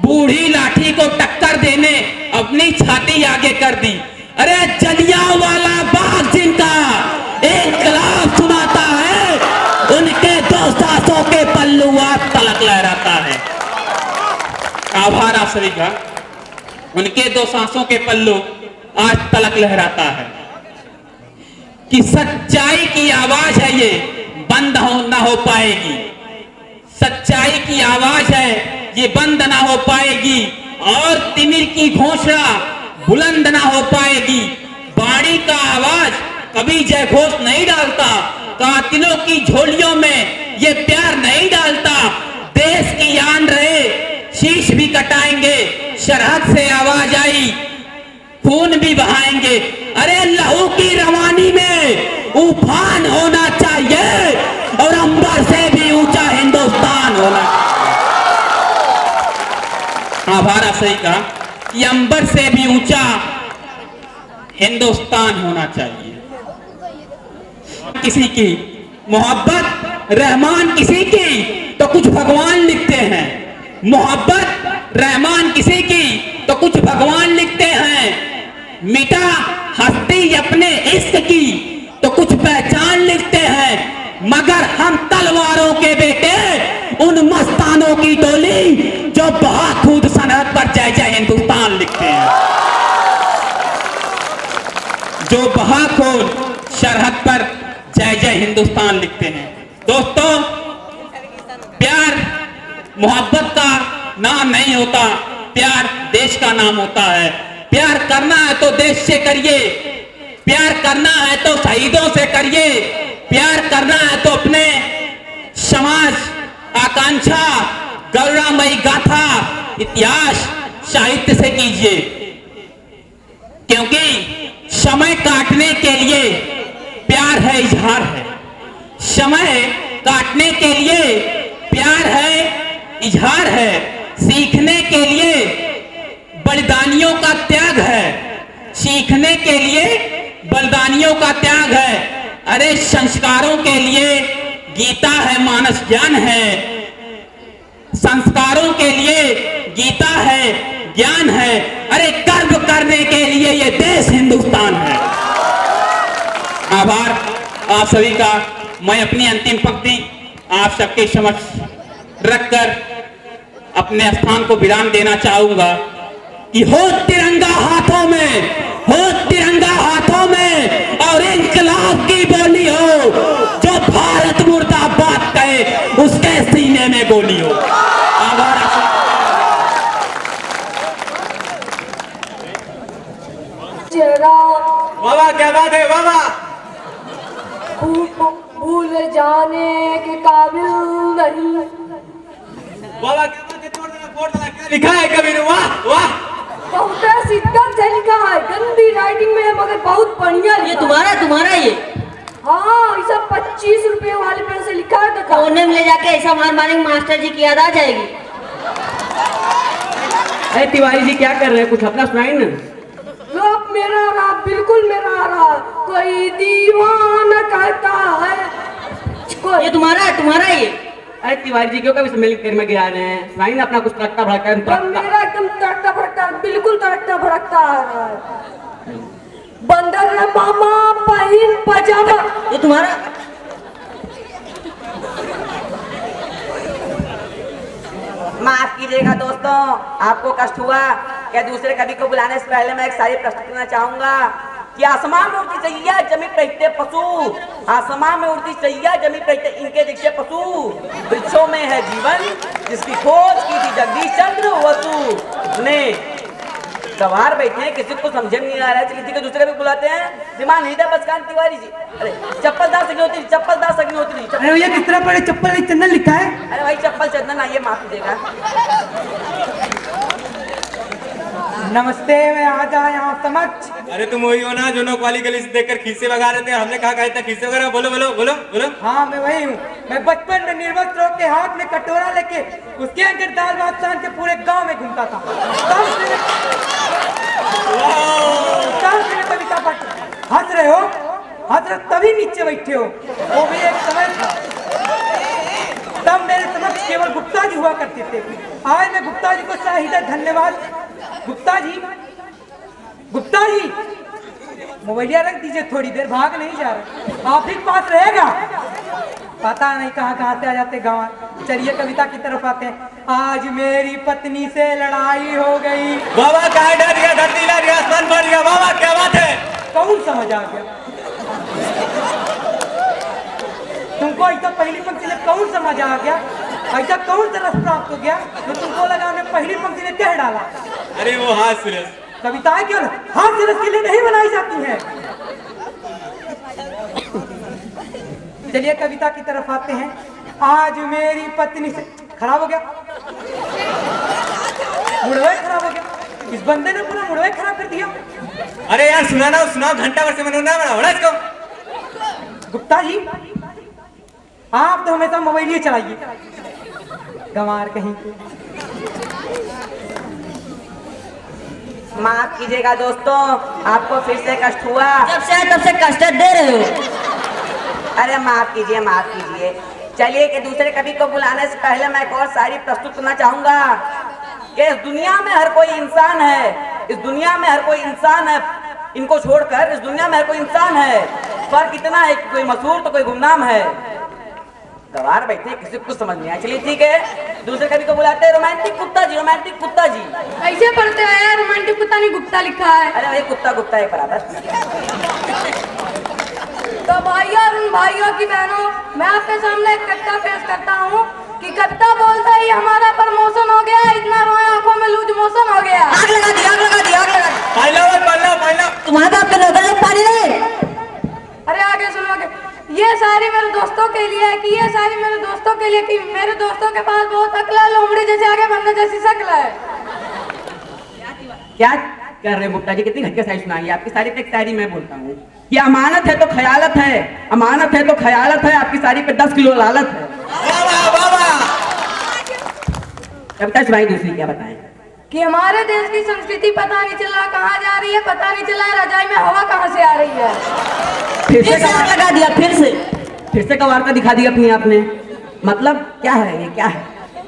बूढ़ी लाठी को टक्कर देने अपनी छाती आगे कर दी। अरे जलियांवाला बाग जिनका इंकलाब सुनाता है, उनके 2 सांसों के पल्लू आज तलक लहराता है। आभार आप सभी का। उनके 2 सांसों के पल्लू आज तलक लहराता है कि सच्चाई की आवाज है ये बंद ना हो पाएगी। सच्चाई की आवाज है ये बंद ना हो पाएगी और तिमिर की घोषणा बुलंद ना हो पाएगी। बाड़ी का आवाज कभी जय घोष नहीं डालता। कातिलों की झोलियों में ये प्यार नहीं डालता। देश की आन रहे शीश भी कटाएंगे। सरहद से आवाज आई खून भी बहाएंगे। अरे लहू की रवानी में उफान होना चाहिए और अंबर से भी ऊंचा हिंदुस्तान होना चाहिए। आभार सही कहा कि अंबर से भी ऊंचा हिंदुस्तान होना चाहिए। किसी की मोहब्बत रहमान किसी की तो कुछ भगवान लिखते हैं। मोहब्बत रहमान किसी की तो कुछ भगवान लिखते हैं। मिटा हस्ती अपने इश्क की तो कुछ पहचान लिखते हैं। मगर हम तलवारों के बेटे उन मस्तानों की टोली जो बहाखुद सरहद पर जय जय हिंदुस्तान लिखते हैं। जो बहाखुद सरहद पर जय जय हिंदुस्तान लिखते हैं। दोस्तों, प्यार मोहब्बत का नाम नहीं होता, प्यार देश का नाम होता है। प्यार करना है तो देश से करिए, प्यार करना है तो शहीदों से करिए, प्यार करना है तो अपने समाज आकांक्षा गौरवमयी गाथा इतिहास साहित्य से कीजिए। क्योंकि समय काटने के लिए प्यार है, इजहार है। समय काटने के लिए प्यार है, इजहार है। सीखने के लिए बलिदानियों का त्याग है। सीखने के लिए बलिदानियों का त्याग है। अरे संस्कारों के लिए गीता है, मानस ज्ञान है। संस्कारों के लिए गीता है, ज्ञान है। अरे कर्म करने के लिए ये देश हिंदुस्तान है। आभार आप सभी का। मैं अपनी अंतिम पंक्ति आप सबके समक्ष रखकर अपने स्थान को विराम देना चाहूंगा कि हो तिरंगा हाथों में, हो तिरंगा हाथों में और इंकलाब की बोली हो। जो भारत मुर्दाबाद कहे उसके सीने में गोली हो। आभार। बाबा क्या बात है बाबा। भूल जाने के काबिल नहीं। बाबा क्या बात है, तोड़ देना फोड़ देना। क्या लिखा है कबीर? वाह वाह। बहुत सिद्धम से लिखा है, गंदी राइटिंग में है मगर बहुत बढ़िया। ये तुम्हारा ये? हाँ, ऐसा 25 रुपए वाले पेन से लिखा है। तो कोने में ले जाके ऐसा मार मारेंगे मास्टर जी की याद आ जाएगी। अरे तिवारी जी क्या कर रहे हैं, कुछ अपना सुनाई ना। लोग मेरा रहा, बिल्कुल मेरा रहा, कोई दीवाना कहता है। ये तुम्हारा ये? अरे तिवारी जी क्यों कभी सम्मेलन कर में गिरा रहे हैं, सुनाई ना अपना कुछ तड़कता भड़कता। मेरा एकदम तड़कता भड़कता, बिल्कुल तड़कता भड़कता है। बंदर रे मामा पहन पजामा। ये तुम्हारा? माफ कीजिएगा दोस्तों, आपको कष्ट हुआ क्या? दूसरे कवि को बुलाने से पहले मैं एक शायरी प्रस्तुत करना चाहूंगा कि आसमान में उड़ती चैया जमी रहते पशु, आसमान में उड़ती चैया जमी रहते इनके दीक्षे पशु, वृक्षों में है जीवन जिसकी खोज की थी जगदीश चंद्र वसु ने। सवार बैठे हैं, किसी को समझ नहीं आ रहा है, किसी को दूसरे भी बुलाते हैं, दिमाग नहीं था। बसकान तिवारी जी, अरे चप्पल दास की होती, चप्पल दास की होती नहीं। अरे भैया किस तरह पड़े, चप्पल नहीं चंदन लिखा है। अरे भाई चप्पल चंदन आइए, माफ कीजिएगा। नमस्ते, मैं आज आया हूँ समक्ष। अरे तुम वही हो ना जो नौक वाली गली से देखकर खीसे भगा रहे थे, हमने कहा था खीसे वगैरह। बोलो बोलो बोलो बोलो। हाँ मैं वही हूँ। मैं बचपन में निर्वस्त्र होकर के हाथ में कटोरा लेके उसके अंदर दाल भात सान के पूरे गांव में घूमता था। कविता पढ़ हंस रहे हो, हंस रहे तभी नीचे बैठे हो। वो भी एक समय था, तब मेरे समक्ष केवल गुप्ता जी हुआ करते थे। आज मैं गुप्ता जी को साहित्य धन्यवाद। गुप्ता जी, गुप्ता जी मोबाइलिया रख दीजिए, थोड़ी देर भाग नहीं जा रहा, आप ही पास रहेगा। पता नहीं कहाँ कहाँ से आ जाते गाँव। चलिए कविता की तरफ आते हैं। आज मेरी पत्नी से लड़ाई हो गई। बाबा कहाँ डर गया, धरती लड़ गया, आसमान बढ़ गया। बाबा क्या बात है? कौन समझ आ गया तुमको? ऐसा पहली पंक्ति में कौन समझ आ गया? ऐसा कौन सा रस प्राप्त हो गया जो तुमको लगा मैं पहली पंक्ति में कह डाला? अरे वो हास्य रस। कविताएं क्यों हास्य रस के लिए नहीं बनाई जाती हैं। चलिए कविता की तरफ आते हैं। आज मेरी पत्नी से खराब हो गया, मुड़वे खराब हो गया। इस बंदे ने पूरा मुड़वे खराब कर दिया। अरे यार सुनाना, सुनाओ, घंटा भर से मनोरंजन बना इसको। गुप्ता जी आप तो हमेशा मोबाइल ही चलाइए, गंवार कहीं के। माफ कीजिएगा दोस्तों, आपको फिर से कष्ट हुआ। जब से तब से कष्ट दे रहे हो। अरे माफ कीजिए, माफ कीजिए। चलिए कि दूसरे कवि को बुलाने से पहले मैं एक और शायरी प्रस्तुत करना चाहूंगा कि इस दुनिया में हर कोई इंसान है, इस दुनिया में हर कोई इंसान है, इनको छोड़कर इस दुनिया में हर कोई इंसान है। फर्क इतना है कि कोई मशहूर तो कोई गुमनाम है। गवार बैठे, किसी को समझ नहीं आया। चलिए ठीक है, दूसरे कवि को बुलाते हैं। रोमांटिक कुत्ता जी, रोमांटिक कुत्ता जी। ऐसे पढ़ते हैं यार, रोमांटिक कुत्ता नहीं गुप्ता लिखा है। अरे भाई कुत्ता गुप्ता है बराबर। तो भाइयों और उन भाइयों की बहनों, मैं आपके सामने एक कविता पेश करता हूँ कि कविता बोलता ही हमारा प्रमोशन हो गया, इतना रोए आंखों में लूज मोशन हो गया। आग लगा दी, आग लगा दी, आग लगा दी। पाइला। तुम्हारे बाप के नौकर लोग पानी नहीं। अरे आगे सुनोगे। ये सारी मेरे दोस्तों के लिए है कि ये सारी मेरे दोस्तों के लिए कि मेरे दोस्तों के पास बहुत अकल है, लोमड़ी जैसे आगे बढ़ने जैसी शक्ल है। क्या कर रहे हैं गुप्ता जी? कितनी घटिया शायरी सुनाई। आपकी शायरी पे एक शायरी मैं बोलता हूँ कि अमानत है तो खयालत है, अमानत है तो खयालत है, आपकी शायरी पे 10 किलो लालत है। कविता सुनाई दूसरी, क्या बताएं? कि हमारे देश की संस्कृति पता नहीं चला कहाँ जा रही है, पता नहीं चला रजाई में हवा कहाँ से आ रही है। फिर फिर से आग लगा दिया, फिर से कवार का दिखा दिया अपने आपने। मतलब क्या है ये, क्या है?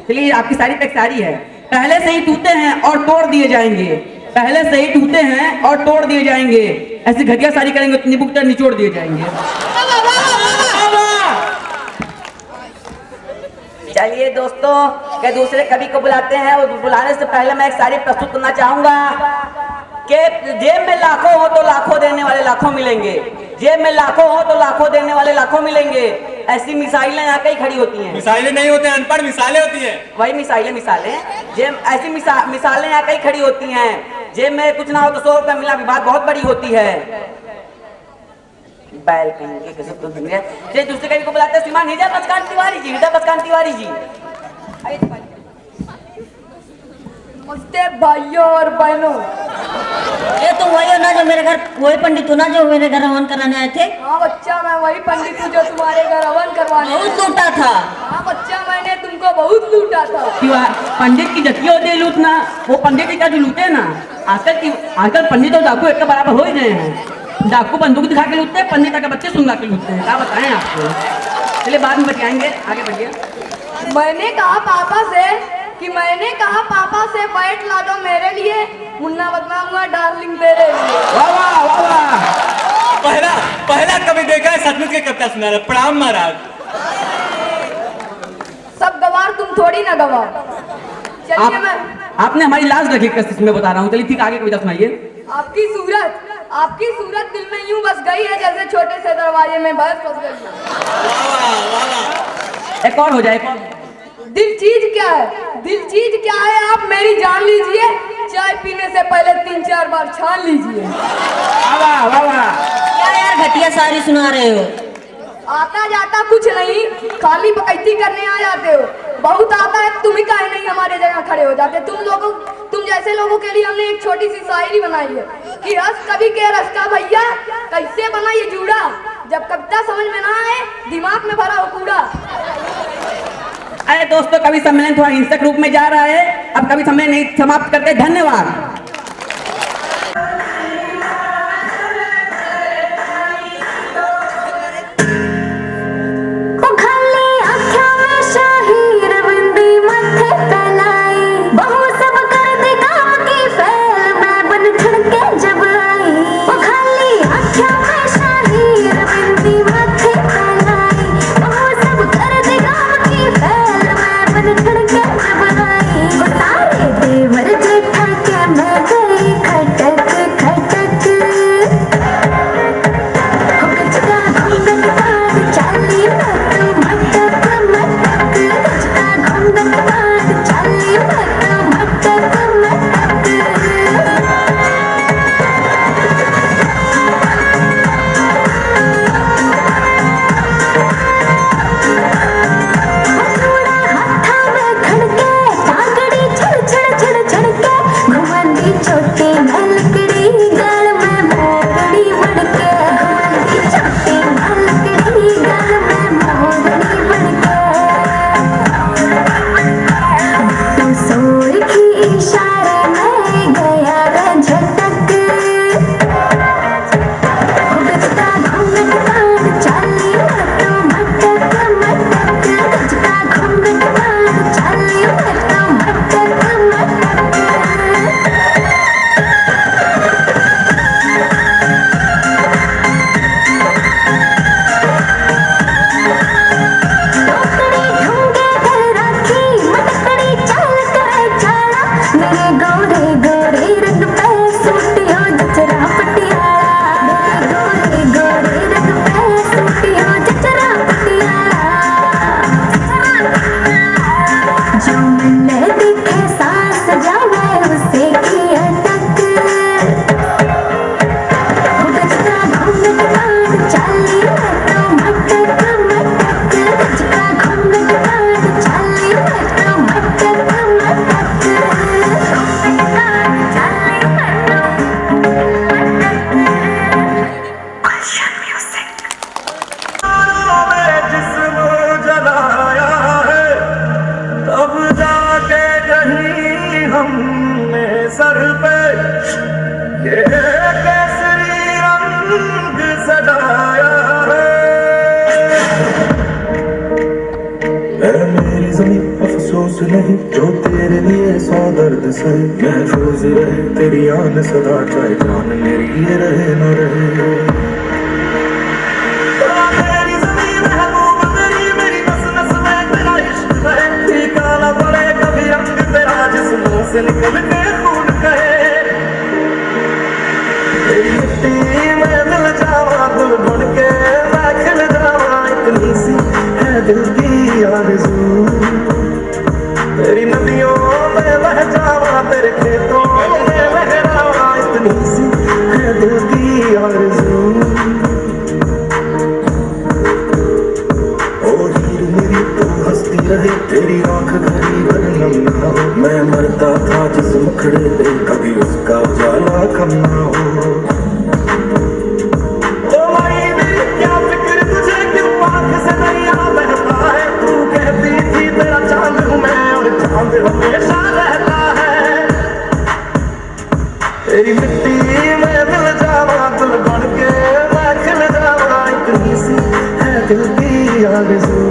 चलिए आपकी साड़ी पे एक साड़ी है, पहले से ही टूटे हैं और तोड़ दिए जाएंगे, पहले से ही टूटे हैं और तोड़ दिए जाएंगे। ऐसी घटिया साड़ी करेंगे तो नींबू की तरह निचोड़ दिए जाएंगे। चलिए दोस्तों, क्या दूसरे कवि को बुलाते हैं, और बुलाने से पहले मैं एक साड़ी प्रस्तुत करना चाहूंगा कि जेब में लाखों हो तो लाखों देने वाले लाखों मिलेंगे, जेब में लाखों हो तो लाखों देने वाले लाखों मिलेंगे। ऐसी मिसाइलें यहाँ कहीं खड़ी होती हैं। मिसाइलें नहीं होते, अनपढ़ मिसालें होती हैं। वही मिसाइलें जेब, ऐसी मिसालें यहाँ कहीं खड़ी होती हैं। जेब में कुछ ना हो तो 100 रुपया मिलना भी बात बहुत बड़ी होती है। बैल कहेंगे कैसे तो दुनिया। जे दूसरे कवि को बुलाते हैं श्रीमान हृदय बचकान तिवारी जी, हृदय बचकान तिवारी जी। नमस्ते भाइयों और बहनों। ये तो वही हो ना जो मेरे घर, वही पंडित हो ना जो मेरे घर हवन कराने आए थे? हाँ बच्चा, मैं वही पंडित हूँ जो तुम्हारे घर हवन करवाने बहुत लूटा था। हाँ बच्चा, मैंने तुमको बहुत लूटा था। पंडित की जतिया होती है लूटना, वो पंडित का जो लूटे ना, आजकल पंडित और डाकू एक बराबर हो ही गए हैं। डाकू बंदूक दिखा के लूटते हैं, पंडित का बच्चे सुंगा के लूटते हैं। क्या बताएं आपको, चलिए बाद में बताएंगे, आगे बढ़िए। मैंने कहा पापा से बैट ला दो मेरे लिए, मुन्ना बदनाऊंगा डार्लिंग तेरे लिए। वाह वाह वाह वाह। पहला कवि देखा है सचमुच के कविता सुना रहा। प्रणाम महाराज। सब गवार तुम थोड़ी ना गवार। चलिए मैं आपने हमारी लाज रखी कशिश में बता रहा हूँ। चलिए ठीक, आगे कविता सुनाइए। आपकी सूरत दिल में यूं बस गई है जैसे छोटे से दरवाजे में भैंस फंस गई है। एक और हो जाए, एक और। दिल चीज क्या है आप मेरी जान लीजिए, चाय पीने से पहले 3-4 बार छान लीजिए। वाह वाह वाह। क्या यार घटिया साड़ी सुना रहे हो? आता जाता कुछ नहीं, खाली बकैती करने आ जाते हो। बहुत आता है, तुम ही काहे नहीं हमारे जगह खड़े हो जाते? तुम जैसे लोगों के लिए हमने एक छोटी सी शायरी बनाई है कि हंस कभी के रस्ता भैया, कैसे बना ये जूड़ा, जब कविता समझ में ना आए दिमाग में भरा हो कूड़ा। अरे दोस्तों, कवि सम्मेलन थोड़ा हिंसक रूप में जा रहा है, अब कवि सम्मेलन नहीं समाप्त करते। धन्यवाद। मैं दर्द से महफूज रहे तेरी आन सदा, चाहे जान मेरी ये रहे न रहे। तेरी ज़मीं महबूब तेरी मेरी नस नस में तेरा इश्क है, फीका न पड़े कभी रंग तेरा जिस्मों से निकल के खून कहे। तेरी मिट्टी में मिल जावा गुल बन के मैं खिल जावा, इतनी सी है दिल की आरज़ू। तेरी नदियों में बह जावा तेरे खेतों में बहरावा, इतनी सी है दिल की आरज़ू। ओ हीर मेरी तू हंसती रहे तेरी आंख घड़ी भर नम ना हो, मैं मरता था जिस मुखड़े पे कभी उसका उजाला कम ना हो। ओ माई मेरी क्या फिक्र तुझे क्यों आंख से दरिया बहता है, तू कहती थी तेरा चांद हूँ मैं और चांद हमेशा रहता है। तेरी मिट्टी में मिल जावा दिल बन के मैं खिल जावा, इतनी सी है दिल की आरज़ू।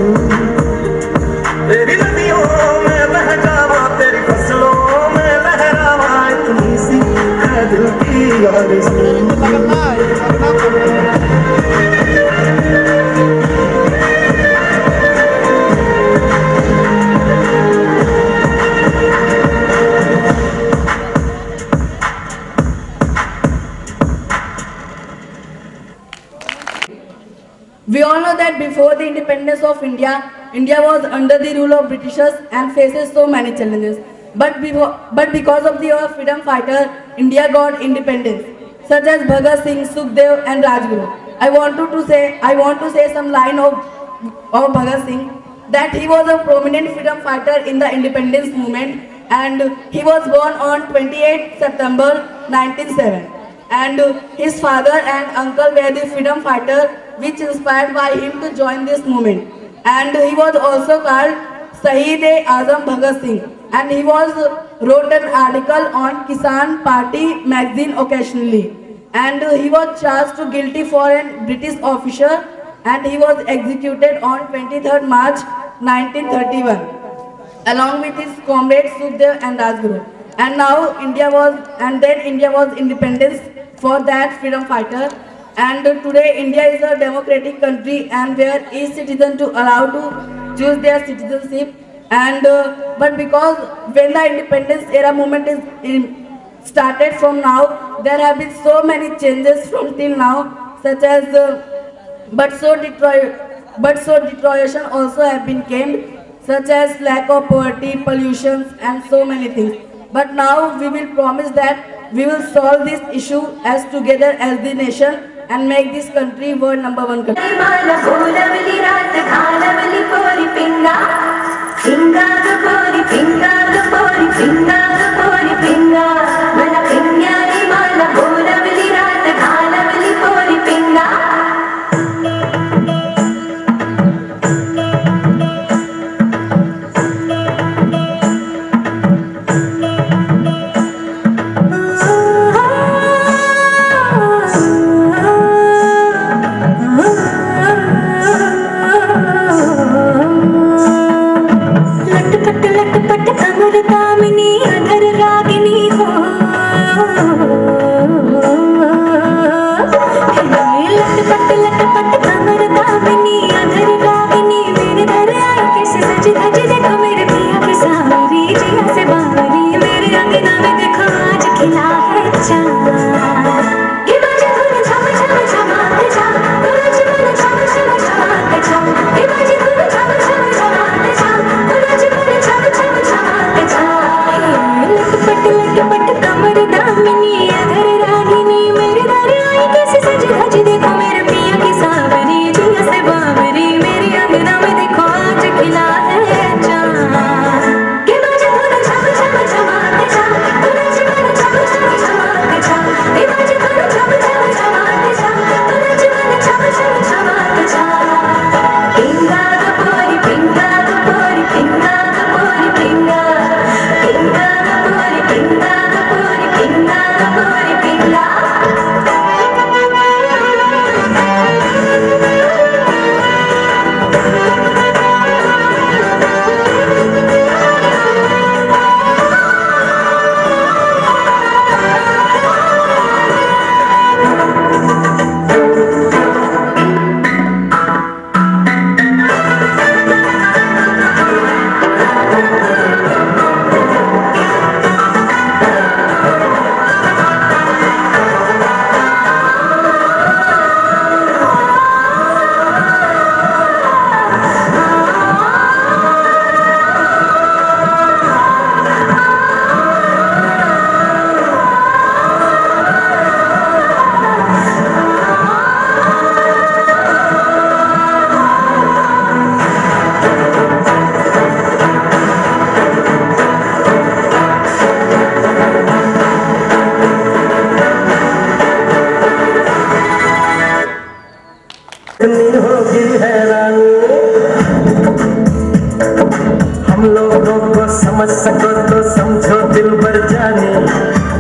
तेरी नदियों में बह जावा तेरी फसलों में लहरावा, इतनी सी है दिल की आरज़ू। We all know that before the independence of India, India was under the rule of Britishers and faces so many challenges. But because of the freedom fighter, India got independence, such as Bhagat Singh, Sukhdev and Rajguru. I want to say some line of Bhagat Singh, that he was a prominent freedom fighter in the independence movement, and he was born on 28 September 1907. And his father and uncle were the freedom fighter, which inspired by him to join this movement. And he was also called Shaheed-e-Azam Bhagat Singh, and he wrote an article on Kisan Party magazine occasionally. And he was charged guilty for a British officer, and he was executed on 23rd March 1931, along with his comrades Sukhdev and Rajguru. And now India was independence for that freedom fighter. And today India is a democratic country, and where each citizen to allowed to choose their citizenship. And but because when the independence era movement is started from now, there have been so many changes from till now, such as but so deterioration also have been came, such as lack of poverty, pollution, and so many things. But now we will promise that we will solve this issue as together as the nation and make this country world #1 country. मेरे पिया की सावरी इतनी होगी हैरानी, हम लोगों को समझ सको तो समझो दिल भर जानी,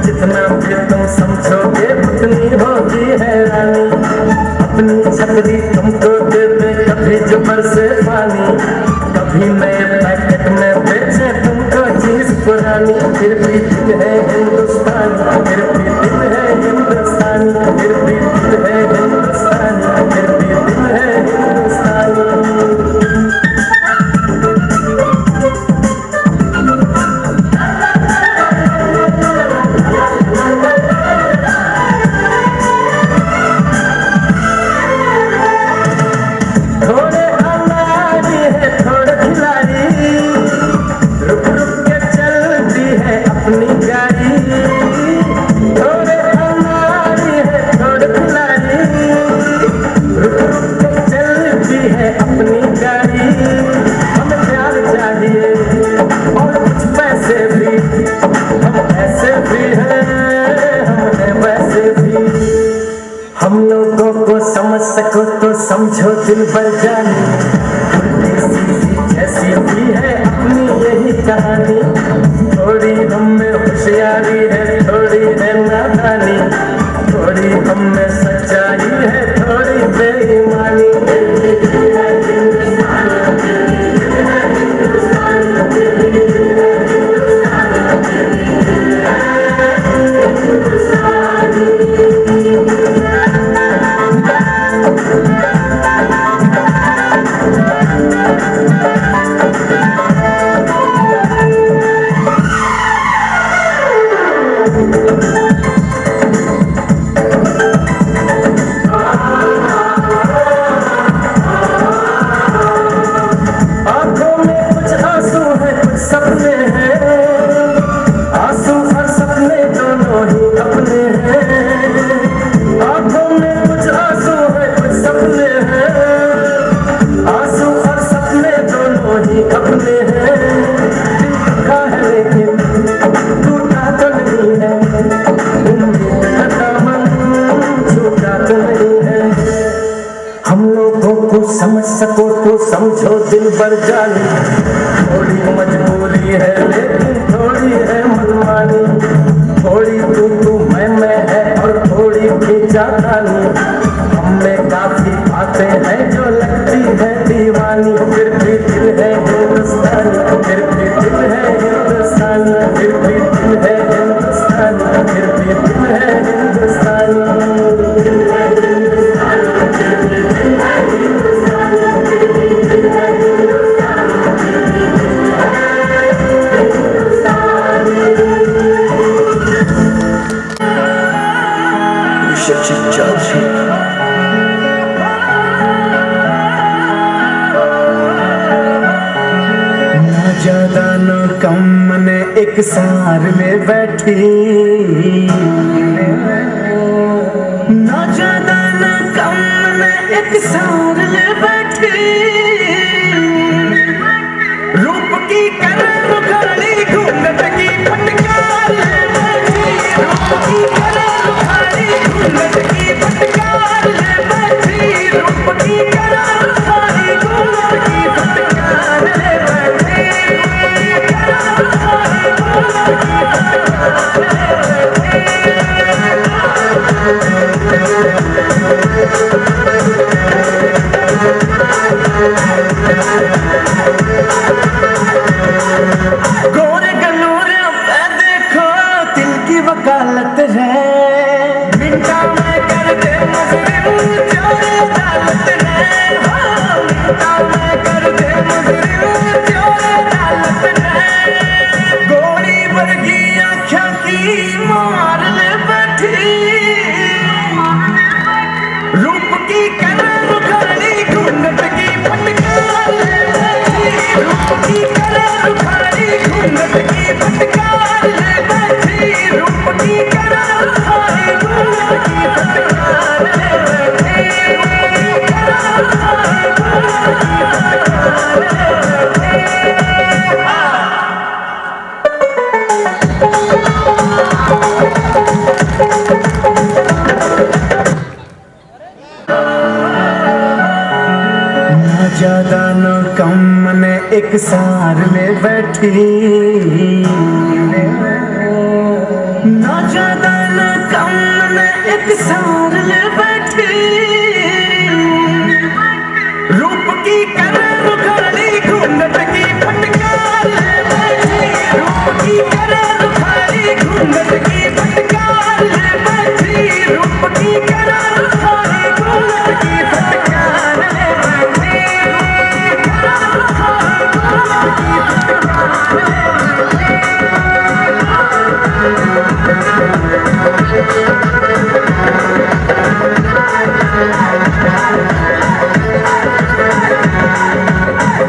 जितना भी तुम समझोगे उतनी होगी हैरानी। अपनी छतरी तुमको दे दे कभी जो बरसे पानी, कभी नए पैकेट में बेचे तुमको चीज पुरानी। फिर भी दिल है हिंदुस्तानी, फिर भी दिल है हिंदुस्तानी, फिर भी दिल है हिंदुस्तानी, फिर भी दिल है हिंदुस्तानी। थोड़े हमारी है थोड़े खिलाड़ी, रुक रुक के चलती है अपनी गाड़ी। थोड़े हमारी है थोड़े खिलाड़ी, रुक रुक के चलती है अपनी गाड़ी। हमें प्यार चाहिए और कुछ पैसे भी, हम ऐसे भी हैं हमने वैसे भी। हम लोगों को समझ सको तो समझो दिल भर जानी, उल्टी सीधी जैसी भी है अपनी यही कहानी। थोड़ी हम में होशियारी है थोड़ी है नादानी, थोड़ी हम में सच्चाई है थोड़ी बेईमानी। आंखों में कुछ आंसू है कुछ सपने हैं, आंसू और सपने दोनों ही अपने हैं। आंखों में कुछ आंसू है कुछ सपने हैं, आंसू और सपने दोनों ही अपने हैं। दिल दुखा है लेकिन टूटा तो नहीं है, उम्मीद का दामन छूटा तो नहीं है। हम लोगों को समझ सको तो समझो दिल भर जानी, थोड़ी मजबूरी है लेकिन थोड़ी है मनमानी। थोड़ी तू मैं है और थोड़ी खींचातानी, हमें काफी बातें हैं जो लगती है दीवानी। फिर भी दिल है हिंदुस्तानी, फिर भी दिल है हिंदुस्तानी, फिर भी दिल है हिंदुस्तानी, फिर भी दिल है हिंदुस्तानी। ना ज्यादा न कम ने एक सार में बैठी, ना ज्यादा न कम ने एक सार में बैठी। रूप की करम घड़ी घूंघट की फटकार ले बैठी, रूप की करम घड़ी घूंघट की फटकार ले बैठी, रूप की करम घड़ी घूंघट की फटकार ले बैठी, रूप की करम घड़ी घूंघट की फटकार गोरे गलोरे पे देखो दिल की वकालत है, मिनटा में कर दे मुजरिम चोर अदालत है। ज्यादा न कम ने एक सार में बैठी, ना ज्यादा न कम ने एक सार में बैठी, रूप की करण रुखाली घूंघट की फटकार ले बैठी, रूप की करण रुखाली घूंघट की फटकार ले बैठी, रूप की करण रुखाली घूंघट की फटकार ले बैठी।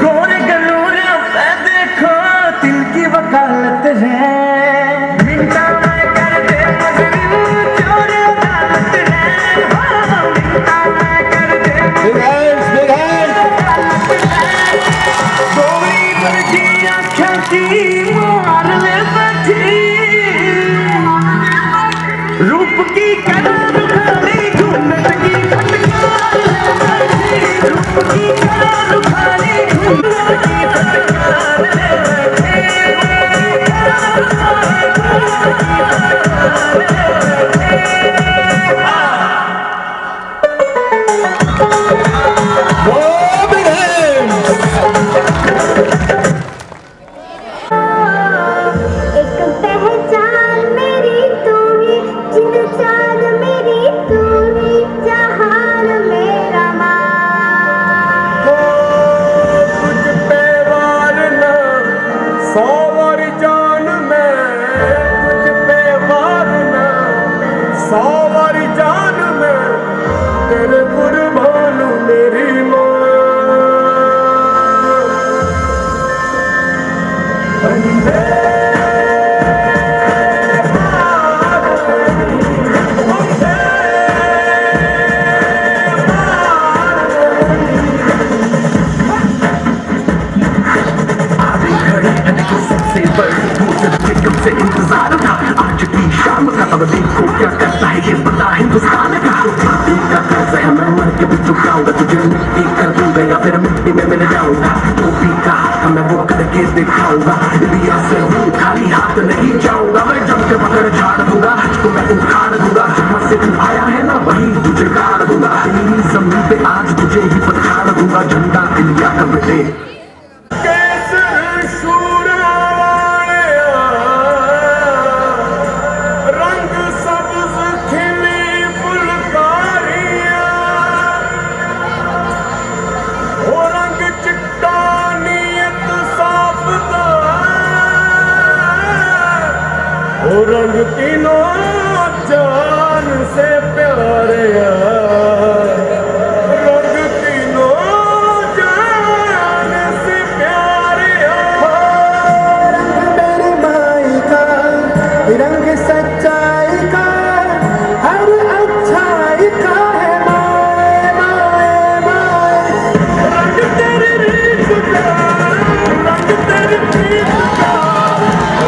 गोरे गलोरे पे देखो दिल की वकालत है, मिंटा मैं कर दे मजनू चोर अदालत है, मिंटा मैं कर दे गोरी बरकी आँखें की मार ले बैठी, रूप की करण रुखाली घूंघट की फटकार ले बैठी, रूप की करण रुखाली घूंघट की फटकार ले बैठी, एक पहचान मेरी तू ही, जिन चांद मेरी तू ही, जहान मेरा माँ। तुझ पे वारना सौवर जान में, तुझ पे वारना सौवर जान में, तेरे कुर्बान मेरी माँ। बंदे से पर मुझे कब से इंतजार था, आज की शाम का अब देखो क्या करता है ये बड़ा हिंदुस्तान का। दिल का कर्ज है मैं मर के भी चुकाऊंगा, तुझे मिट्टी कर दूंगा या फिर मिट्टी में मिल जाऊंगा, तो भी कहा मैं वो करके दिखाऊंगा, इंडिया से हूँ खाली हाथ नहीं जाऊंगा, मैं जम के पकड़ झाड़ दूंगा, तुझको मैं उखाड़ दूंगा, जहाँ से तू आया है ना वही तुझे गाड़ दूंगा, तेरी जमीन पे आज तुझे ही पछाड़ दूंगा, झंडा इंडिया का बेटे। रंग सब्ज खिली फुलकारियां, वो रंग चिट्टा नीयत साफ दा, वो रंग तीनों जान से प्यारे, रंग तीनों जान से प्यारे, रंग मेरी माई का, रंग सच्चाई का, हर अच्छाई का है माए माए माए, रंग तेरी रीत का, रंग तेरी प्रीत का,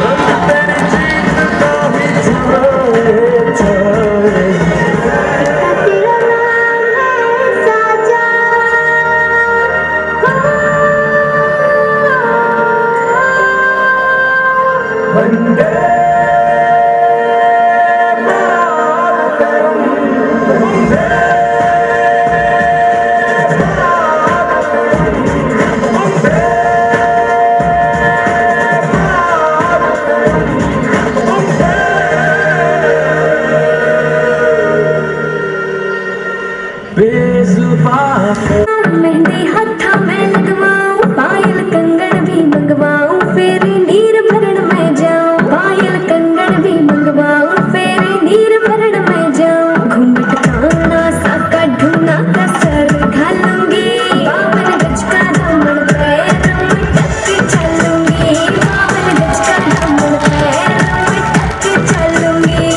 रंग तेरी जीत का ही छाए छाए। वंदे मातरम, वंदे मेहंदी हथा में लगवाऊं, पायल कंगन भी मंगवाऊं, फेरी नीर भरण में जाऊं, पायल कंगन भी मंगवाऊं, फेरी नीर भरण में जाऊं, घूंघट काना साका ढूंढना का सर घालूंगी, 52 गज का दामन पैरों में टक चलूंगी, 52 गज का दामन पैरों में टक चलूंगी।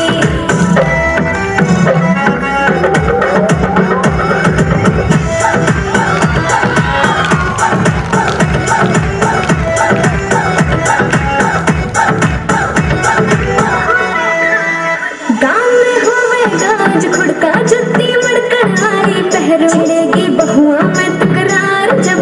गाज खुड़का जुत्ती मड़कड़ाई पहरों, छिड़ेगी बहुआ में तकरार जब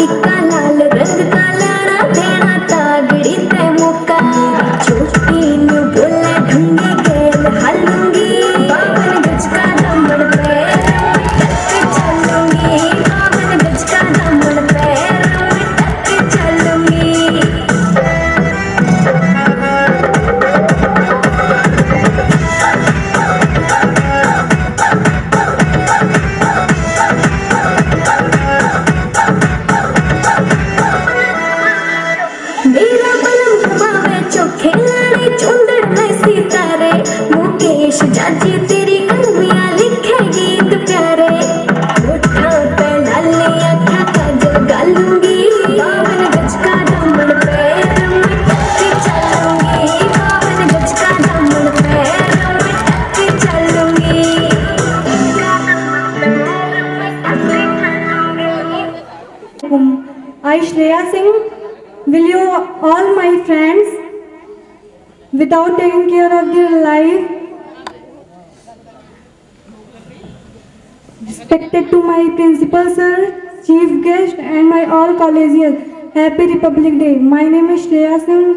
टिक्का लाल रंग का लाड़ा देना तागड़ी ते मुक्का छोटी नु बोले ढूंढे गेल हलूंगी 52 गज का दमन पैर में टक चलूंगी 52 गज का दमन पैर में टक चलूंगी मेरा बलम घुमावे चोखे लाड़े चुंदड़ में सितारे मुकेश जाजी तेरी कलमियां लिखे गीत प्यारे होठों पे लाली आँखें काजल गालूंगी 52 गज का दमन पैर में टक चलूंगी 52 गज का दमन पैर में टक चलूंगी I, Shreya Singh, will you all my friends, without taking care of their life, respected to my principal sir, chief guest and my all collegians, Happy Republic Day. My name is Shreya Singh.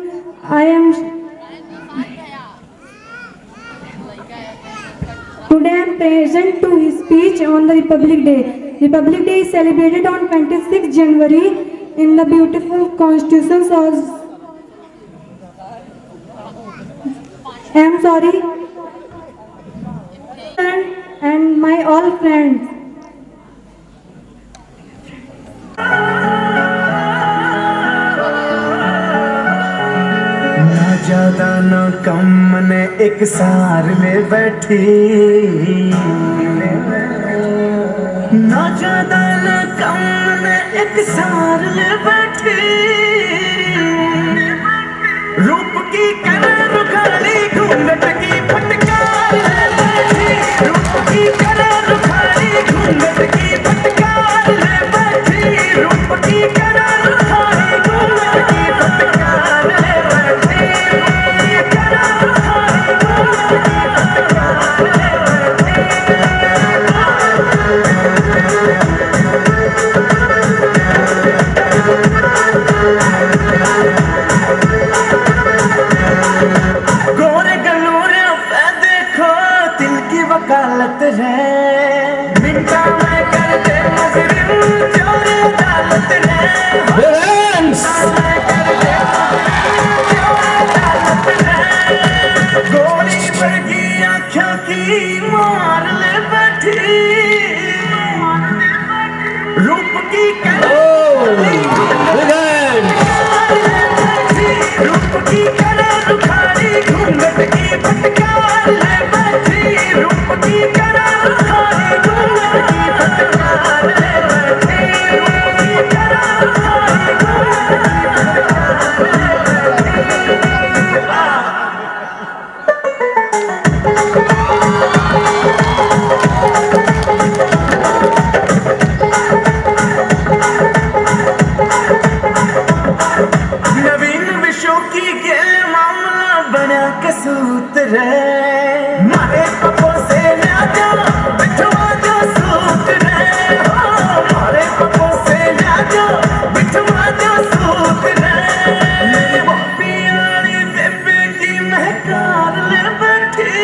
Today I am present to his speech on the Republic Day. Republic Day is celebrated on 26 January in the beautiful constitutions of and my all friends. ना ज्यादा ना कम ने एक सार ले बैठी ना ज्यादा ना कम ने एक सार ले बैठी रूप की कला रुखाली घूंघट की फटकार ले बैठी रूप की कला रुखाली घूंघट की फटकार ले बैठी रूप की कला रुखाली घूंघट की फटकार ले बैठी रूप की कला रुखाली घूंघट की फटकार ले गोरे गलोरे पे देखो दिल की वकालत है मिंटा में करते मजरिम चोर अदालत है गोरी वर्गी आँखों की मार ले बैठी रूप की रूप की कला रुखाली घूंघट की फटकार ले बैठी रूप की कला रुखाली घूंघट की फटकार ले बैठी रूप की कला रुखाली घूंघट की फटकार नवीन विश्व की गेल मामला बना कसूत्र है मारे पप्पो से ना जा बिठवा जो सूत्र है मारे पप्पो से ना जा बिठवा जो सूत्र है मेरी बॉबी वाली बेबे की महकार ले बैठी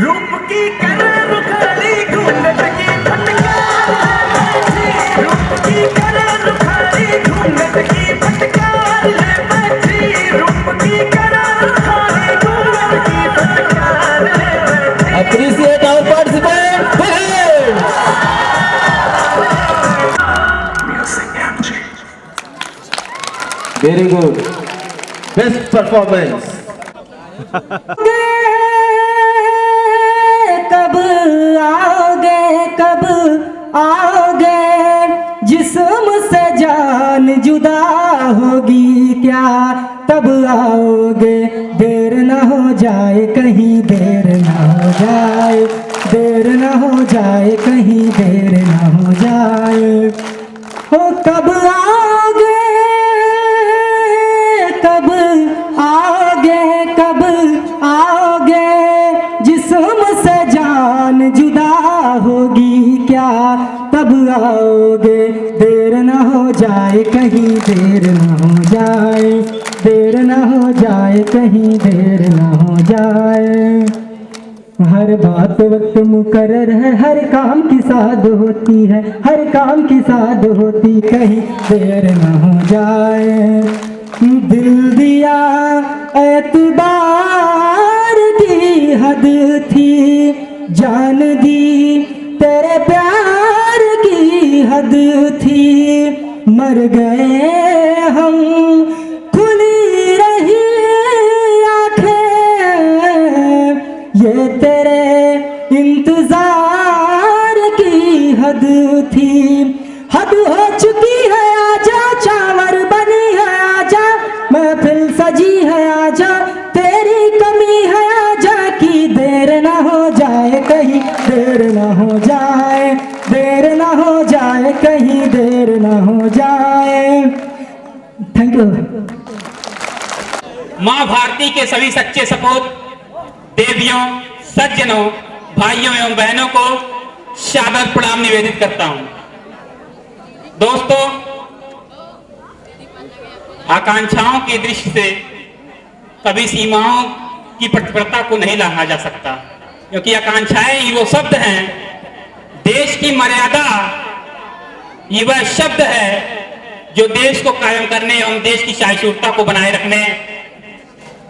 रूप की कला रुखाली घूंघट की फटकार ले बैठी रूप की कला रुखाली घूंघट की फटकार ले बैठी रूप की कला रुखाली घूंघट की फटकार ले बैठी Appreciate our participants. Very good. Best performance. कब आओगे जिस्म से जान जुदा होगी क्या तब आओगे देर न हो जाए कहीं देर न हो जाए देर न हो जाए कहीं देर न हो जाए हो कब आओगे कब आओगे जिस्म से जान जुदा होगी क्या कब आओगे, देर न हो जाए कहीं, देर न हो जाए, देर न हो जाए कहीं, देर न हो जाए। हर बात वक्त मुकर्रर है, हर काम की साध होती है, हर काम की साध होती, कहीं देर न हो जाए। दिल दिया एतबार की हद थी, जान दी तेरे प्यार की हद थी, मर गए हम खुली रही आंखें, ये तेरे इंतजार की हद थी। हद हो चुकी है, आजा चावर बनी है, आजा महफिल सजी है, आजा तेरी कमी है, आजा की देर न हो जाए कहीं, देर न हो जाए, देर न हो जाए कहीं, देर न हो जाए। Thank you. माँ भारती के सभी सच्चे सपूत, देवियों, सज्जनों, भाइयों एवं बहनों को सादर प्रणाम निवेदित करता हूं। दोस्तों, आकांक्षाओं की दृष्टि से कभी सीमाओं की प्रतिबद्धता को नहीं लांघा जा सकता, क्योंकि आकांक्षाएं ही वो शब्द हैं, देश की मर्यादा ये वह शब्द है जो देश को कायम करने एवं देश की शांतिपूर्णता को बनाए रखने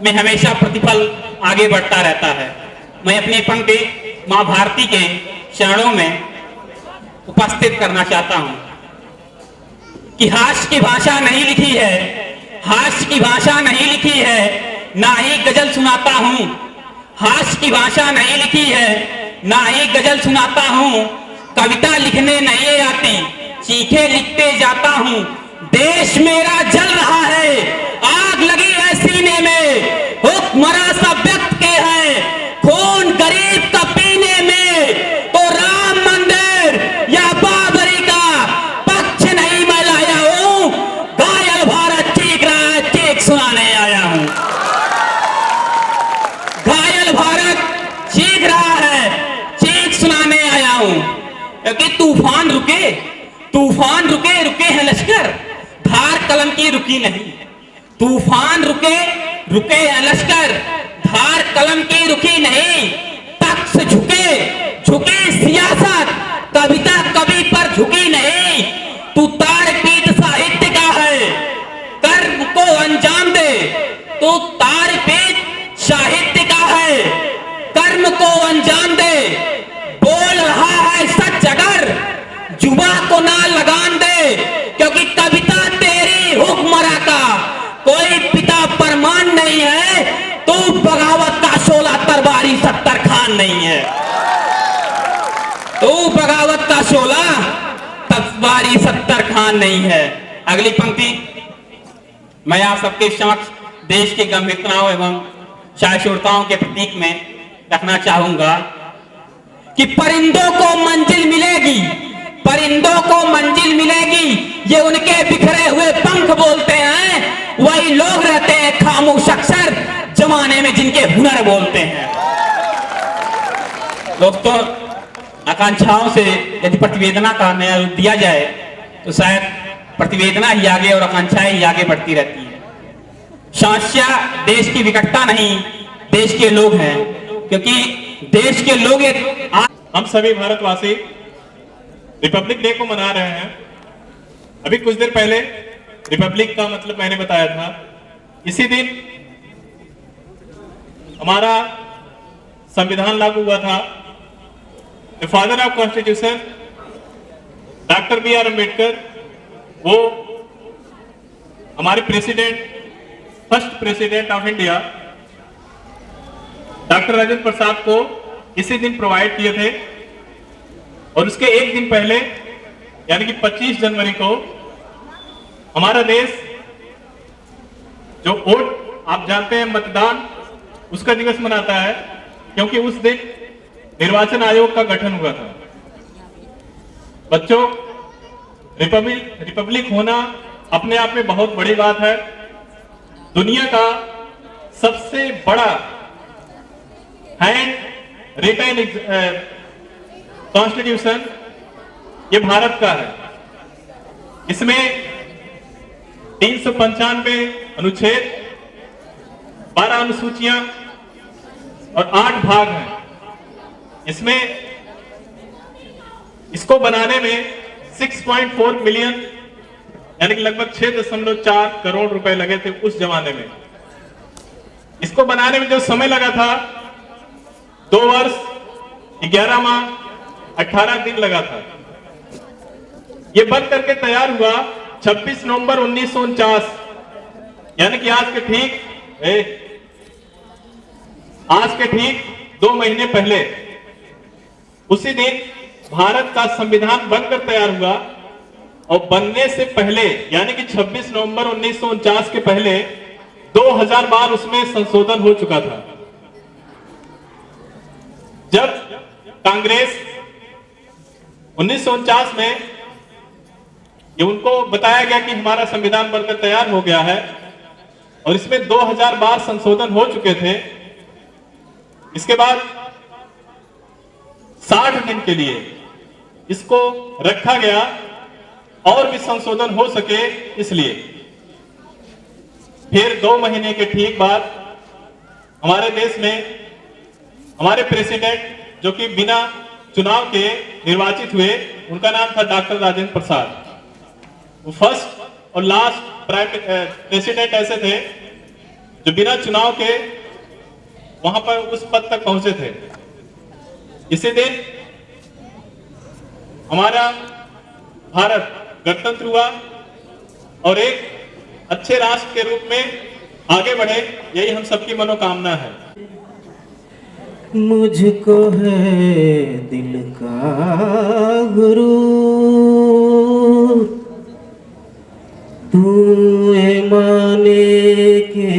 में हमेशा प्रतिफल आगे बढ़ता रहता है। मैं अपनी पंक्ति मां भारती के चरणों में उपस्थित करना चाहता हूं कि हास्य की भाषा नहीं लिखी है, हास्य की भाषा नहीं लिखी है, ना ही गजल सुनाता हूं, हास्य की भाषा नहीं लिखी है, ना ही गजल सुनाता हूं, कविता लिखने नहीं आती, चीखे लिखते जाता हूं। देश मेरा जल रहा है, आग लगी है सीने में, हुक्मरां सब व्यक्त के हैं, खून गरीब का पीने में, तो राम मंदिर या बाबरी का पक्ष नहीं मैं लाया हूं, घायल भारत चीख रहा है, चीख सुनाने आया हूं। घायल भारत चीख रहा है, चीख सुनाने आया हूं, क्योंकि तूफान रुके, तूफान रुके, रुके हैं लश्कर, धार कलम की रुकी नहीं। तूफान रुके, रुके हैं लश्कर, धार कलम की रुकी नहीं। तख्त झुके, झुके सियासत, कविता कवि पर झुकी नहीं। तू ताड़ पीट साहित्य का है, कर्म को अंजाम दे, तू ताड़ पीट साहित्य का है, कर्म को अंजाम दे। बोल रहा है सच अगर जुबा को ना लगान दे, क्योंकि कविता तेरी हुक्मरां का कोई पिता परमान नहीं है, तू बगावत का शोला तरवारी सत्तर खान नहीं है, तू बगावत का शोला तरवारी सत्तर खान नहीं है। अगली पंक्ति मैं आप सबके समक्ष देश की गंभीरताओं एवं शांतिपूर्णताओं के प्रतीक में रखना चाहूंगा कि परिंदों को मंजिल मिलेगी, परिंदों को मंजिल मिलेगी, ये उनके बिखरे हुए पंख बोलते हैं, वही लोग रहते हैं खामोश अक्सर जमाने में जिनके हुनर बोलते हैं। दोस्तों, आकांक्षाओं से यदि प्रतिवेदना का नया रूप दिया जाए तो शायद प्रतिवेदना ही आगे और आकांक्षाएं ही आगे बढ़ती रहती है। समस्या देश की विकटता नहीं, देश के लोग हैं, क्योंकि देश के लोग हम सभी भारतवासी रिपब्लिक डे को मना रहे हैं। अभी कुछ देर पहले रिपब्लिक का मतलब मैंने बताया था। इसी दिन हमारा संविधान लागू हुआ था। The father of constitution doctor B.R. Ambedkar, वो हमारे president, first president of India doctor Rajendra Prasad को इसी दिन प्रोवाइड किए थे। और उसके एक दिन पहले यानी कि 25 जनवरी को हमारा देश जो वोट, आप जानते हैं मतदान, उसका दिवस मनाता है, क्योंकि उस दिन निर्वाचन आयोग का गठन हुआ था। बच्चों, रिपब्लिक होना अपने आप में बहुत बड़ी बात है। दुनिया का सबसे बड़ा हैंड रिटन कॉन्स्टिट्यूशन ये भारत का है। इसमें 395 अनुच्छेद, 12 अनुसूचियां और 8 भाग हैं। इसमें इसको बनाने में 6.4 मिलियन यानी कि लगभग 6.4 करोड़ रुपए लगे थे उस जमाने में। इसको बनाने में जो समय लगा था 2 वर्ष 11 माह 18 दिन लगा था। ये बन करके तैयार हुआ 26 नवंबर 1949 यानी कि आज के ठीक 2 महीने पहले। उसी दिन भारत का संविधान बनकर तैयार हुआ और बनने से पहले यानी कि 26 नवंबर 1949 के पहले 2000 बार उसमें संशोधन हो चुका था। जब कांग्रेस 1949 में ये उनको बताया गया कि हमारा संविधान बनकर तैयार हो गया है और इसमें 2000 बार संशोधन हो चुके थे, इसके बाद 60 दिन के लिए इसको रखा गया और भी संशोधन हो सके इसलिए। फिर 2 महीने के ठीक बाद हमारे देश में हमारे प्रेसिडेंट जो कि बिना चुनाव के निर्वाचित हुए, उनका नाम था डॉक्टर राजेंद्र प्रसाद। वो फर्स्ट और लास्ट प्रेसिडेंट ऐसे थे जो बिना चुनाव के वहां पर उस पद तक पहुंचे थे। इसी दिन हमारा भारत गणतंत्र हुआ और एक अच्छे राष्ट्र के रूप में आगे बढ़े, यही हम सबकी मनोकामना है। मुझको है दिल का गुरु, तू ये माने के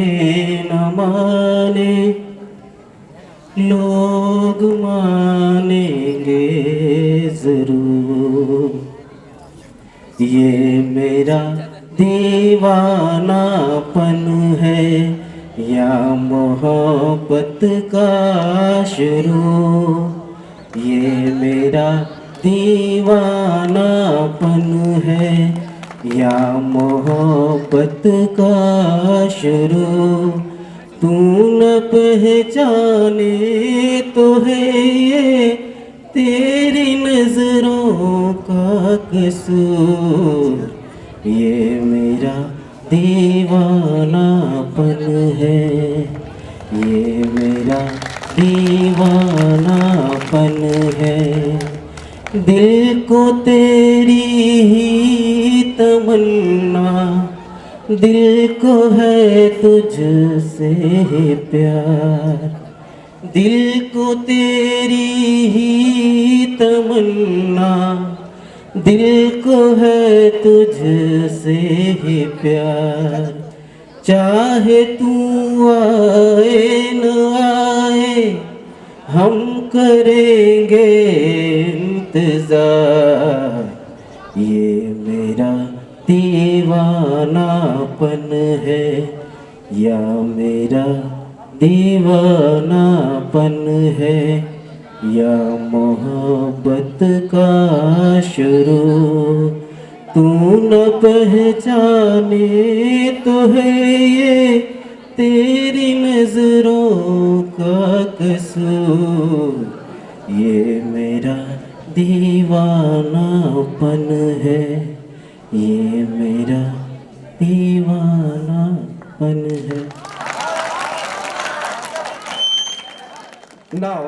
न माने, लोग मानेंगे जरूर। ये मेरा दीवानापन है या मोहब्बत का शुरू। ये मेरा दीवानापन है या मोहब्बत का शुरू। तू न पहचाने तो है ये तेरी नजरों का कसूर। ये मेरा दीवानापन है, ये मेरा दीवानापन है। दिल को तेरी ही तमन्ना, दिल को है तुझसे प्यार। दिल को तेरी ही तमन्ना, दिल को है तुझसे ही प्यार। चाहे तू आए न आए हम करेंगे इंतजार। ये मेरा दीवानापन है या मेरा दीवानापन है या मोहब्बत का शुरू। तू न पहचाने तो है ये तेरी नजरों का कसूर। ये मेरा दीवानापन है, ये मेरा दीवानापन है। Now